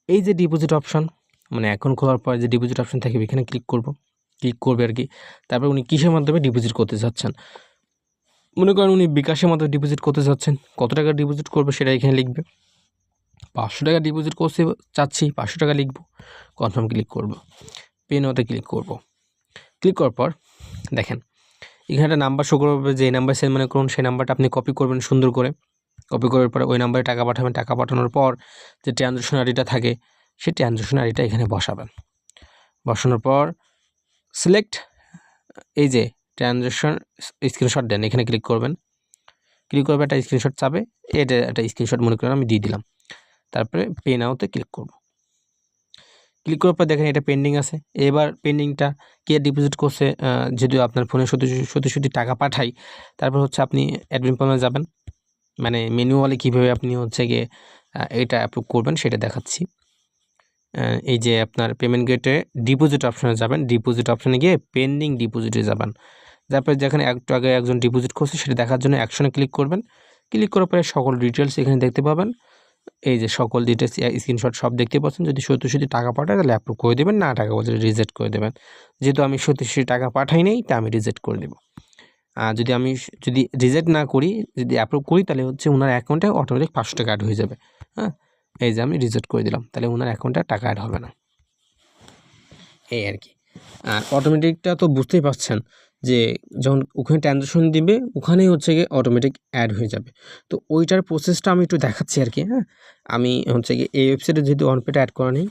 [SPEAKER 1] এই যে ডিপোজিট অপশন, মানে অ্যাকাউন্ট খোলার পর যে ডিপোজিট অপশন থাকে এখানে ক্লিক করবে আর কি। তারপর উনি কিসের মাধ্যমে ডিপোজিট করতে চাচ্ছেন, মনে করেন উনি বিকাশের মাধ্যমে ডিপোজিট করতে চাচ্ছেন, কত টাকা ডিপোজিট করবে সেটা এখানে লিখবে। 500 টাকা ডিপোজিট করতে চাচ্ছি, 500 টাকা লিখব, কনফার্ম ক্লিক করব, পে নাওতে ক্লিক করব। ক্লিক করার পর দেখেন এখানে একটা নাম্বার শো করবে, যে এই নাম্বার সেন্ড মনে করুন, সেই নাম্বারটা আপনি কপি করবেন সুন্দর করে। কপি করার পরে ওই নাম্বারে টাকা পাঠাবেন। টাকা পাঠানোর পর যে ট্রানজ্যাকশন আইডিটা থাকে সেই ট্রানজ্যাকশন আইডিটা এখানে বসাবেন। বসানোর পর সিলেক্ট এই যে ট্রানজ্যাকশন স্ক্রিনশট দেন, এখানে ক্লিক করবেন। ক্লিক করবে, একটা স্ক্রিনশট চাবে, এটা একটা স্ক্রিনশট মনে করেন আমি দিয়ে দিলাম। তারপরে পে নাওতে ক্লিক করব। ক্লিক করার পর দেখেন এটা পেন্ডিং আছে। এবার পেন্ডিংটা কে ডিপোজিট করছে, যদি আপনার ফোনে সত্যি টাকা পাঠাই, তারপর হচ্ছে আপনি অ্যাডমিন প্যানেলে যাবেন, মানে ম্যানুয়ালি কীভাবে আপনি হচ্ছে গিয়ে এটা অ্যাপ্রুভ করবেন সেটা দেখাচ্ছি। এই যে আপনার পেমেন্ট গেটে ডিপোজিট অপশনে যাবেন, ডিপোজিট অপশনে গিয়ে পেন্ডিং ডিপোজিটে যাবেন। তারপরে যেখানে একটু আগে একজন ডিপোজিট করছে সেটা দেখার জন্য অ্যাকশনে ক্লিক করবেন। ক্লিক করার পরে সকল ডিটেলস এখানে দেখতে পাবেন। এই যে সকল ডিটেলস স্ক্রিনশট সব দেখতে পাচ্ছেন। যদি সত্যি টাকা পাঠায় তাহলে অ্যাপ্রুভ করে দেবেন, না টাকা বলতে রিজেক্ট করে দেবেন। যেহেতু আমি সত্যি টাকা পাঠাই নেই তা আমি রিজেক্ট করে দেবো। আর যদি রিজেক্ট না করি, যদি অ্যাপ্রুভ করি, তাহলে হচ্ছে ওনার অ্যাকাউন্টে অটোমেটিক 500 টাকা অ্যাড হয়ে যাবে। হ্যাঁ, এই যে আমি রিজেক্ট করে দিলাম, তাহলে ওনার অ্যাকাউন্টে টাকা অ্যাড হবে না, এই আর কি। আর অটোমেটিকটা তো বুঝতেই পারছেন যে যখন ওখানে ট্রানজ্যাকশন দিবে ওখানেই হচ্ছে গিয়ে অটোমেটিক অ্যাড হয়ে যাবে। তো ওইটার প্রসেসটা আমি একটু দেখাচ্ছি আর কি। হ্যাঁ, আমি হচ্ছে গিয়ে এই ওয়েবসাইটে যেহেতু অনপেটা অ্যাড করা নেই,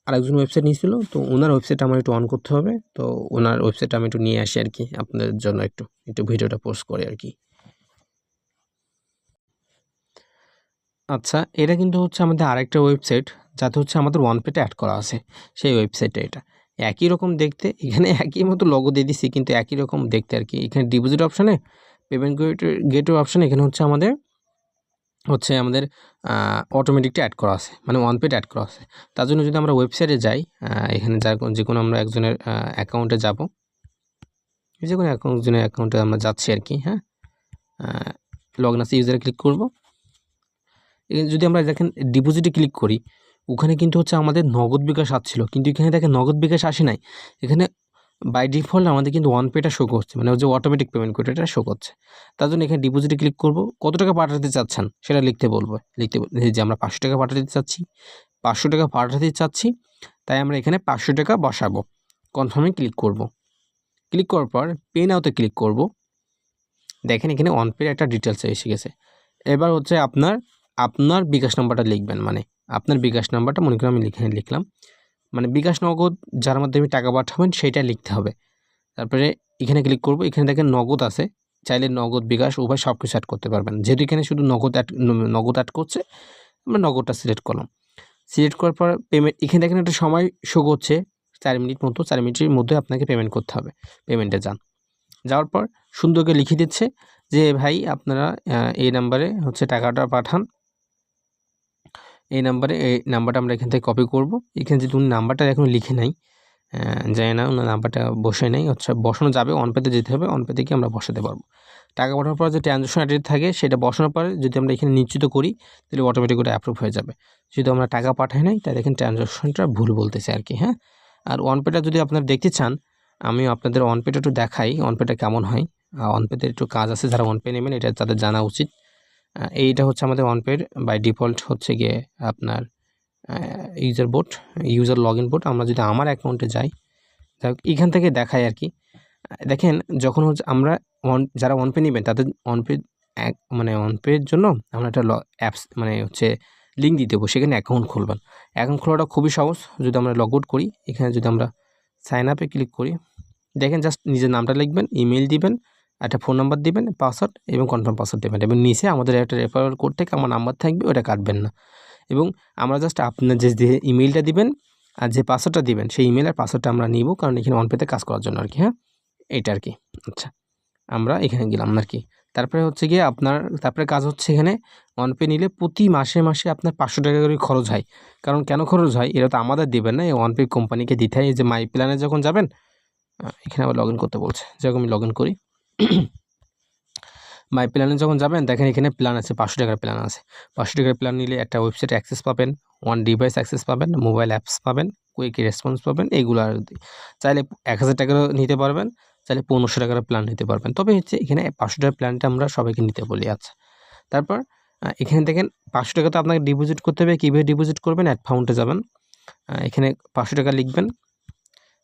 [SPEAKER 1] আরেকজন ওয়েবসাইট নিয়েছিল, তো ওনার ওয়েবসাইটটা আমার একটু অন করতে হবে। তো ওনার ওয়েবসাইটটা আমি একটু নিয়ে আসি আর কি, আপনাদের জন্য একটু ভিডিওটা পোস্ট করে আর কি। আচ্ছা, এটা কিন্তু হচ্ছে আমাদের আরেকটা ওয়েবসাইট, যাতে হচ্ছে আমাদের ওয়ানপেতে অ্যাড করা আছে, সেই ওয়েবসাইটটা এটা। একই রকম দেখতে, এখানে একই মতো লোগো দিয়ে দিচ্ছি, কিন্তু একই রকম দেখতে আর কি। এখানে ডিপোজিট অপশানে, পেমেন্ট গেটওয়ে অপশানে এখানে হচ্ছে আমাদের অটোমেটিকটা অ্যাড করা আছে, মানে ওয়ানপেতে অ্যাড করা আছে। তার জন্য যদি আমরা ওয়েবসাইটে যাই, এখানে যে কোনো আমরা একজনের অ্যাকাউন্টে যাব, যে কোনো একজনের অ্যাকাউন্টে আমরা যাচ্ছি আর কি। হ্যাঁ, লগইন আছে ইউজারে ক্লিক করব। যদি আমরা দেখেন ডিপোজিটে ক্লিক করি, ওখানে কিন্তু হচ্ছে আমাদের নগদ বিকাশ আসছিল, কিন্তু এখানে দেখেন নগদ বিকাশ আসে নাই। এখানে বাই ডিফল্ট আমাদের কিন্তু ওয়ানপেটা শো করছে, মানে যে অটোমেটিক পেমেন্ট করে এটা শো করছে। তার জন্য এখানে ডিপোজিটে ক্লিক করব, কত টাকা পাঠাতে চাচ্ছেন সেটা লিখতে বলবো। যে আমরা 500 টাকা পাঠাতে চাচ্ছি, 500 টাকা পাঠাতে চাচ্ছি, তাই আমরা এখানে 500 টাকা বসাবো। কনফার্মে ক্লিক করব। ক্লিক করার পর পে নাওতে ক্লিক করব। দেখেন এখানে অনপের একটা ডিটেলস এসে গেছে। এবার হচ্ছে আপনার বিকাশ নাম্বারটা লিখবেন, মানে আপনার বিকাশ নাম্বারটা মনে করি আমি লিখলাম, মানে বিকাশ নগদ যার মাধ্যমে টাকা পাঠাবেন সেইটা লিখতে হবে। তারপরে এখানে ক্লিক করব। এখানে দেখেন নগদ আছে, চাইলে নগদ বিকাশ উভয় সব কিছু অ্যাড করতে পারবেন। যেহেতু এখানে শুধু নগদ অ্যাড করছে, আমরা নগদটা সিলেক্ট করলাম। সিলেক্ট করার পর পেমেন্ট, এখানে দেখেন একটা সময় শো করছে 4 মিনিট মতো, 4 মিনিটের মধ্যে আপনাকে পেমেন্ট করতে হবে। পেমেন্টে যাওয়ার পর সুন্দর করে লিখে দিচ্ছে যে ভাই আপনারা এই নাম্বারে হচ্ছে টাকাটা পাঠান। এই নাম্বারটা আমরা এখান থেকে কপি করব। এখানে যদি উনি নাম্বারটা এখন লিখে নাই, যায় না, ওনার নাম্বারটা বসে নেই, আচ্ছা বসানো যাবে, অনপেতে যেতে হবে, অনপে থেকে আমরা বসাতে পারবো। টাকা পাঠানোর পর যে ট্রানজ্যাকশন আইডি থাকে সেটা বসানোর পরে যদি আমরা এখানে নিশ্চিত করি, তাহলে অটোমেটিক ওটা অ্যাপ্রুভ হয়ে যাবে। যদি আমরা টাকা পাঠাই নাই, তাহলে এখানে ট্রানজ্যাকশনটা ভুল বলতেছে আর কি। হ্যাঁ, আর অনপেটা যদি আপনারা দেখতে চান, আমিও আপনাদের অনপেটা একটু দেখাই, অনপেটা কেমন হয়। অনপেতে একটু কাজ আছে, যারা অনপে নেবেন এটা তাদের জানা উচিত। এইটা হচ্ছে আমাদের অনপের বাই ডিফল্ট হচ্ছে গিয়ে আপনার ইউজার লগ ইন বোর্ড। আমরা যদি আমার অ্যাকাউন্টে যাই, এখান থেকে দেখাই আর কি। দেখেন যখন হচ্ছে আমরা যারা অনপে নেবেন তাদের অনপের জন্য আমরা একটা অ্যাপস মানে হচ্ছে লিঙ্ক দিয়ে দেবো, সেখানে অ্যাকাউন্ট খুলবেন। অ্যাকাউন্ট খোলাটা খুবই সহজ। যদি আমরা লগ আউট করি, এখানে যদি আমরা সাইন আপে ক্লিক করি, দেখেন জাস্ট নিজের নামটা লিখবেন, ইমেল দিবেন, একটা ফোন নাম্বার দিবেন, পাসওয়ার্ড এবং কনফার্ম পাসওয়ার্ড দেবেন এবং নিচে আমাদের একটা রেফারেল কোড থেকে আমার নাম্বার থাকবে, ওটা কাটবেন না। এবং আমরা জাস্ট আপনার যে ইমেলটা দিবেন আর যে পাসওয়ার্ডটা দিবেন সেই ইমেল আর পাসওয়ার্ডটা আমরা নিব, কারণ এখানে অনপেতে কাজ করার জন্য আর কি। হ্যাঁ, এইটা আর কি। আচ্ছা, আমরা এখানে গেলাম আর কি। তারপরে হচ্ছে গিয়ে আপনার তারপরে কাজ হচ্ছে এখানে অনপে নিলে প্রতি মাসে মাসে আপনার 500 টাকা করে খরচ হয়। কারণ কেন খরচ হয়, এটা তো আমাদের দেবেন না, এই অনপে কোম্পানিকে দিতে হয়। এই যে মাই প্ল্যানে যখন যাবেন, এখানে আবার লগ ইন করতে বলছে, যেরকম আমি লগ ইন করি। মাই প্ল্যানে যখন যাবেন দেখেন এখানে প্ল্যান আছে, 500 টাকার প্ল্যান আছে। 500 টাকার প্ল্যান নিলে একটা ওয়েবসাইট অ্যাক্সেস পাবেন, ওয়ান ডিভাইস অ্যাক্সেস পাবেন, মোবাইল অ্যাপস পাবেন, কুইক রেসপন্স পাবেন, এইগুলো আর চাইলে 1000 টাকারও নিতে পারবেন, চাইলে 1500 টাকার প্ল্যান নিতে পারবেন। তবে হচ্ছে এখানে 500 টাকার প্ল্যানটা আমরা সবাইকে নিতে বলি। আচ্ছা, তারপর এখানে দেখেন 500 টাকা তো আপনাকে ডিপোজিট করতে হবে। কীভাবে ডিপোজিট করবেন, অ্যাড ফাউন্ডে যাবেন, এখানে 500 টাকা লিখবেন।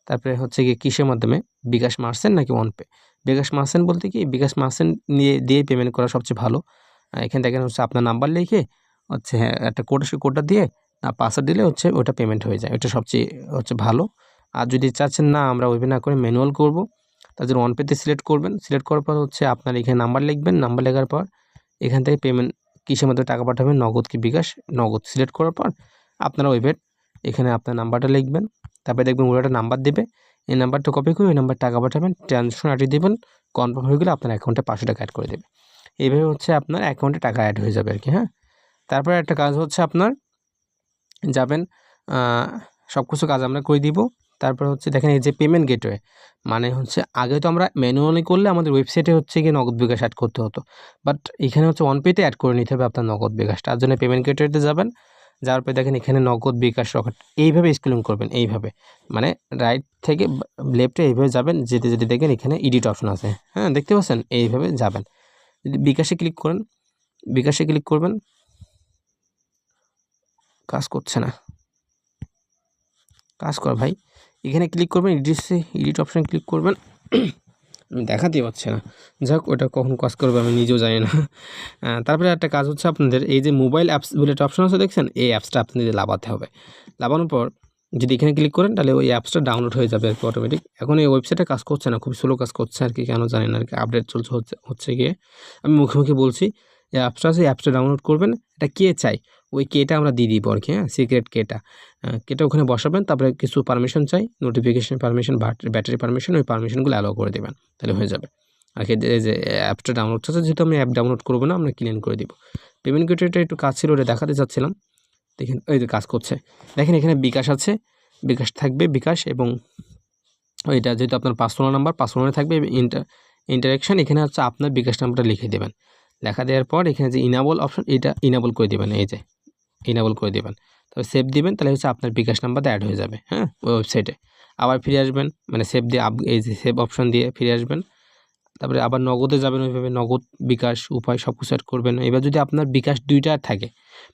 [SPEAKER 1] তারপরে হচ্ছে গিয়ে কিসের মাধ্যমে, বিকাশ মার্চেন্ট নাকি অনপে। বিকাশ মার্চেন্ট বলতে কি, বিকাশ মার্চেন্ট দিয়ে পেমেন্ট করা সবচেয়ে ভালো। এখানে দেখেন হচ্ছে আপনার নাম্বার লিখে হচ্ছে একটা কোড, সেই কোডটা দিয়ে পাসওয়ার্ড দিলে হচ্ছে ওটা পেমেন্ট হয়ে যায়, ওটা সবচেয়ে হচ্ছে ভালো। আর যদি চাচ্ছেন না আমরা ওইভাবে না করে ম্যানুয়াল করব, তার জন্য অনপেতে সিলেক্ট করবেন। সিলেক্ট করার পর হচ্ছে আপনার এখানে নাম্বার লিখবেন, নাম্বার লেখার পর এখান থেকে পেমেন্ট কিসের মাধ্যমে টাকা পাঠাবেন, নগদ কি বিকাশ, নগদ সিলেক্ট করার পর আপনারা ওইভাবে এখানে আপনার নাম্বারটা লিখবেন। তারপরে দেখবেন ওরা একটা নাম্বার দেবে, এই নাম্বারটা কপি করে ওই নাম্বার টাকা পাঠাবেন, ট্রানজ্যাকশন আইডি দেবেন, কনফার্ম হয়ে গেলে আপনার অ্যাকাউন্টে 500 টাকা অ্যাড করে দেবে। এইভাবে হচ্ছে আপনার অ্যাকাউন্টে টাকা অ্যাড হয়ে যাবে আর কি। হ্যাঁ, তারপরে একটা কাজ হচ্ছে আপনার যাবেন, সব কিছু কাজ আমরা করে দিব। তারপর হচ্ছে দেখেন এই যে পেমেন্ট গেটওয়ে, মানে হচ্ছে আগে তো আমরা ম্যানুয়ালি করলে আমাদের ওয়েবসাইটে হচ্ছে গিয়ে নগদ বিকাশ অ্যাড করতে হতো, বাট এখানে হচ্ছে অনপেতে অ্যাড করে নিতে হবে আপনার নগদ বিকাশ। তার জন্য পেমেন্ট গেটওয়েতে যাবেন, যাওয়ার পরে দেখেন এখানে নগদ বিকাশ রকেট, এইভাবে স্ক্রলিং করবেন, এইভাবে মানে রাইট থেকে লেফটে এইভাবে যাবেন, যেতে যেতে দেখেন এখানে এডিট অপশন আছে। হ্যাঁ, দেখতে পাচ্ছেন, এইভাবে যাবেন। যদি বিকাশে ক্লিক করেন, বিকাশে ক্লিক করবেন, কাজ করছে না, কাজ কর ভাই। এখানে ক্লিক করবেন, এডিট অপশানে ক্লিক করবেন, আমি দেখাতে পারছি না, যাক ওটা কখন কাজ করবে আমি নিজেও জানি না। তারপরে একটা কাজ হচ্ছে আপনাদের এই যে মোবাইল অ্যাপস বলে একটা অপশন আছে দেখছেন, এই অ্যাপসটা আপনাদের লাগাতে হবে। লাগানোর পর যদি এখানে ক্লিক করেন তাহলে ওই অ্যাপসটা ডাউনলোড হয়ে যাবে আর কি অটোমেটিক। এখন এই ওয়েবসাইটে কাজ করছে না, খুব স্লো কাজ করছে আর কি, কেন জানি না আর কি, আপডেট চলছে হচ্ছে গিয়ে। আমি মুখে মুখে বলছি, এই অ্যাপসটা আছে, অ্যাপসটা ডাউনলোড করবেন। এটা কে চাই, ওই কেটা আমরা দিয়ে দিব আর কি। হ্যাঁ, সিক্রেট কেটা ওখানে বসাবেন। তারপরে কিছু পারমিশন চাই, নোটিফিকেশন পারমিশন, ব্যাটারি পারমিশন, ওই পারমিশনগুলো অ্যালাউ করে দেবেন, তাহলে হয়ে যাবে আর কি। এই যে অ্যাপটা ডাউনলোড হচ্ছে, যেহেতু আমি অ্যাপ ডাউনলোড করবো না, আমরা ক্লিন করে দিব। পেমেন্ট গেটওয়েটা একটু কাজ ছিল, ওটা দেখাতে চাচ্ছিলাম। দেখেন এই যে কাজ করছে, দেখেন এখানে বিকাশ আছে, বিকাশ থাকবে, বিকাশ এবং ওইটা যেহেতু আপনার পার্সোনাল নাম্বার, পার্সোনালে থাকবে ইন্টারাকশান। এখানে হচ্ছে আপনার বিকাশ নাম্বারটা লিখে দেবেন। লেখা দেওয়ার পর এখানে যে ইনাবল অপশন, এটা ইনাবল করে দেবেন, এই যে ইনাবল করে দেবেন। তবে সেভ দিবেন, তাহলে হচ্ছে আপনার বিকাশ নাম্বারটা অ্যাড হয়ে যাবে। হ্যাঁ, ওই ওয়েবসাইটে আবার ফিরে আসবেন, মানে সেভ দিয়ে এই যে সেভ অপশন দিয়ে ফিরে আসবেন। তারপরে আবার নগদে যাবেন, ওইভাবে নগদ বিকাশ উপায় সব কিছু অ্যাড করবেন। এবার যদি আপনার বিকাশ দুইটা থাকে,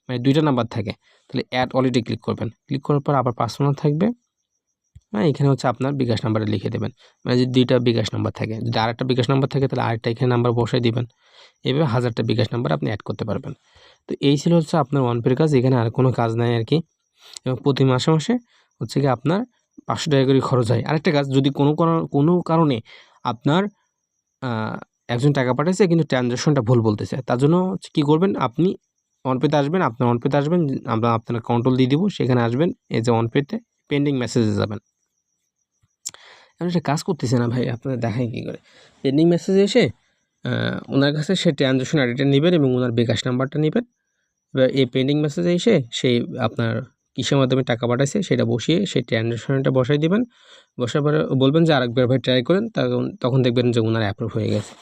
[SPEAKER 1] মানে দুইটা নাম্বার থাকে, তাহলে অ্যাড অলরেডি ক্লিক করবেন। ক্লিক করার পর আবার পার্সোনাল থাকবে, হ্যাঁ, এখানে হচ্ছে আপনার বিকাশ নাম্বারটা লিখে দেবেন। মানে যদি দুইটা বিকাশ নাম্বার থাকে, যদি আরেকটা বিকাশ নাম্বার থাকে তাহলে আরেকটা এখানে নাম্বার বসাই দিবেন। এভাবে 1000টা বিকাশ নাম্বার আপনি অ্যাড করতে পারবেন। তো এই ছিল হচ্ছে আপনার অনপের কাজ, এখানে আর কোনো কাজ নাই আর কি। এবং প্রতি মাসে মাসে হচ্ছে কি আপনার 500 টাকা করে খরচ হয়। আরেকটা কাজ, যদি কোনো কারণে আপনার একজন টাকা পাঠাইছে কিন্তু ট্রানজ্যাকশনটা ভুল বলতেছে, তার জন্য কী করবেন, আপনি অনপেতে আসবেন, আমরা আপনার কন্ট্রোল দিয়ে দিব, সেখানে আসবেন, এই যে অনপেতে পেন্ডিং মেসেজে যাবেন। আমি একটা কাজ করতেছি না ভাই, আপনাদের দেখাই কী করে। পেন্ডিং মেসেজে এসে ওনার কাছে সে ট্রানজ্যাকশন আইডিটা নেবেন এবং ওনার বিকাশ নাম্বারটা নেবেন। এবার এই পেন্ডিং মেসেজে এসে সেই আপনার কিসের মাধ্যমে টাকা পাঠাইছে সেটা বসিয়ে সেই ট্রানজ্যাকশনটা বসাই দিবেন। বসার পরে বলবেন যে আরেকবার ভাই ট্রাই করেন, তখন দেখবেন যে ওনার অ্যাপ্রুভ হয়ে গেছে।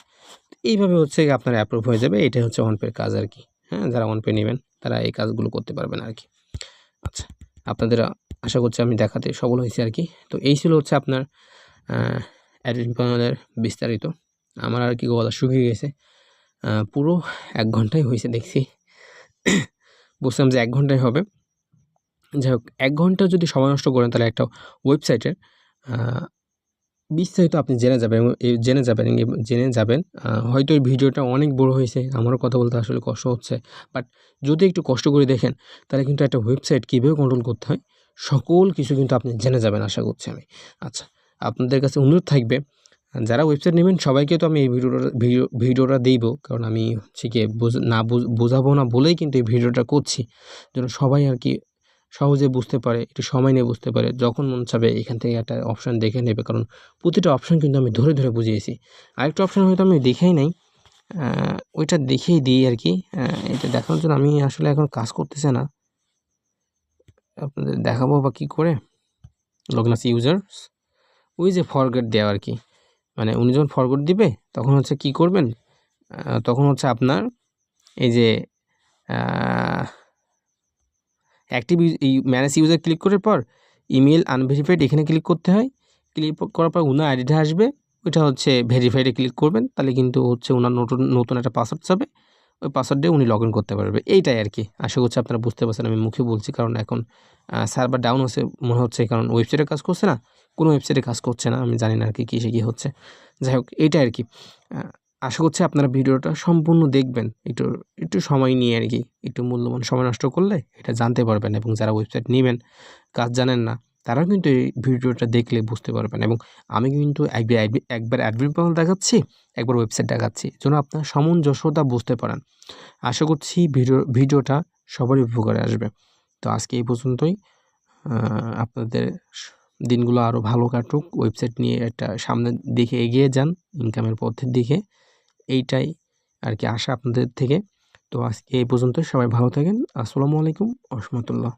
[SPEAKER 1] এইভাবে হচ্ছে আপনার অ্যাপ্রুভ হয়ে যাবে। এটাই হচ্ছে অনপের কাজ আর কি। হ্যাঁ, যারা অনপে নেবেন তারা এই কাজগুলো করতে পারবেন আর কি। আচ্ছা, আপনাদের আশা করছি আমি দেখাতে সফল হয়েছি আর কি। তো এই ছিল হচ্ছে আপনার অ্যাডমিন প্যানেলের বিস্তারিত। আমার আর কি গলা শুকিয়ে গেছে, পুরো 1 ঘন্টাই হয়েছে দেখছি। বুঝলাম যে 1 ঘন্টাই হবে। যাই হোক, 1 ঘন্টা যদি সময় নষ্ট করেন তাহলে একটা ওয়েবসাইটের বিস্তারিত আপনি জেনে যাবেন। হয়তো এই ভিডিওটা অনেক বড় হয়েছে, আমারও কথা বলতে আসলে কষ্ট হচ্ছে, বাট যদি একটু কষ্ট করে দেখেন তাহলে কিন্তু একটা ওয়েবসাইট কীভাবে কন্ট্রোল করতে হয় সকল কিছু কিন্তু আপনি জেনে যাবেন আশা করছি আমি। আচ্ছা, আপনাদের কাছে অনুরোধ থাকবে, যারা ওয়েবসাইট নেবেন সবাইকে তো আমি এই ভিডিওটা দিব, কারণ আমি হচ্ছে গিয়ে বোঝাবো না বলেই কিন্তু এই ভিডিওটা করছি, যেন সবাই আর কি সহজে বুঝতে পারে, একটু সময় নিয়ে বুঝতে পারে। যখন মন চাবে এখান থেকে একটা অপশান দেখে নেবে, কারণ প্রতিটা অপশান কিন্তু আমি ধরে ধরে বুঝিয়েছি। আরেকটা অপশান হয়তো আমি দেখেই নাই, ওইটা দেখেই দিই আর কি। এটা দেখানোর জন্য আমি আসলে এখন কাজ করতেছে না, আপনাদের দেখাবো বা কী করে। লগইন আছে ইউজার্স, ওই যে ফরগেট দেওয়া আর কি, মানে উনি যখন ফরগেট দিবে তখন হচ্ছে কি করবেন, তখন হচ্ছে আপনার এই যে অ্যাক্টিভ এই ম্যানেজ ইউজার ক্লিক করার পর ইমেল আনভেরিফাইড এখানে ক্লিক করতে হয়। ক্লিক করার পর ওনার আইডিটা আসবে, ওইটা হচ্ছে ভেরিফাইডে ক্লিক করবেন, তাহলে কিন্তু হচ্ছে ওনার নতুন একটা পাসওয়ার্ড যাবে, ওই পাসওয়ার্ড দিয়ে উনি লগ ইন করতে পারবে। এইটাই আর কি, আশা করছি আপনারা বুঝতে পারছেন। আমি মুখে বলছি কারণ এখন সার্ভার ডাউন হচ্ছে মনে হচ্ছে, কারণ ওয়েবসাইটে কাজ করছে না, কোনো ওয়েবসাইটে কাজ করছে না, আমি জানি না আর কি কিসে কী হচ্ছে। যাই হোক, এইটাই আর কি। আশা করছি আপনারা ভিডিওটা সম্পূর্ণ দেখবেন, একটু সময় নিয়ে আর কি, একটু মূল্যবান সময় নষ্ট করলে এটা জানতে পারবেন। এবং যারা ওয়েবসাইট নেবেন, কাজ জানেন না, তারাও কিন্তু এই ভিডিওটা দেখলে বুঝতে পারবেন। এবং আমি কিন্তু একবার অ্যাডমিন প্যানেল দেখাচ্ছি, একবার ওয়েবসাইট দেখাচ্ছি, যেন আপনার সামঞ্জস্যতা বুঝতে পারেন। আশা করছি ভিডিওটা সবারই উপকারে আসবে। তো আজকে এই পর্যন্তই। আপনাদের দিনগুলো আরও ভালো কাটুক, ওয়েবসাইট নিয়ে একটা সামনের দিকে এগিয়ে যান, ইনকামের পথের দিকে, এইটাই আর কি আশা আপনাদের থেকে। তো আজকে এই পর্যন্ত, সবাই ভালো থাকেন। আসসালামু আলাইকুম ওয়া রাহমাতুল্লাহ।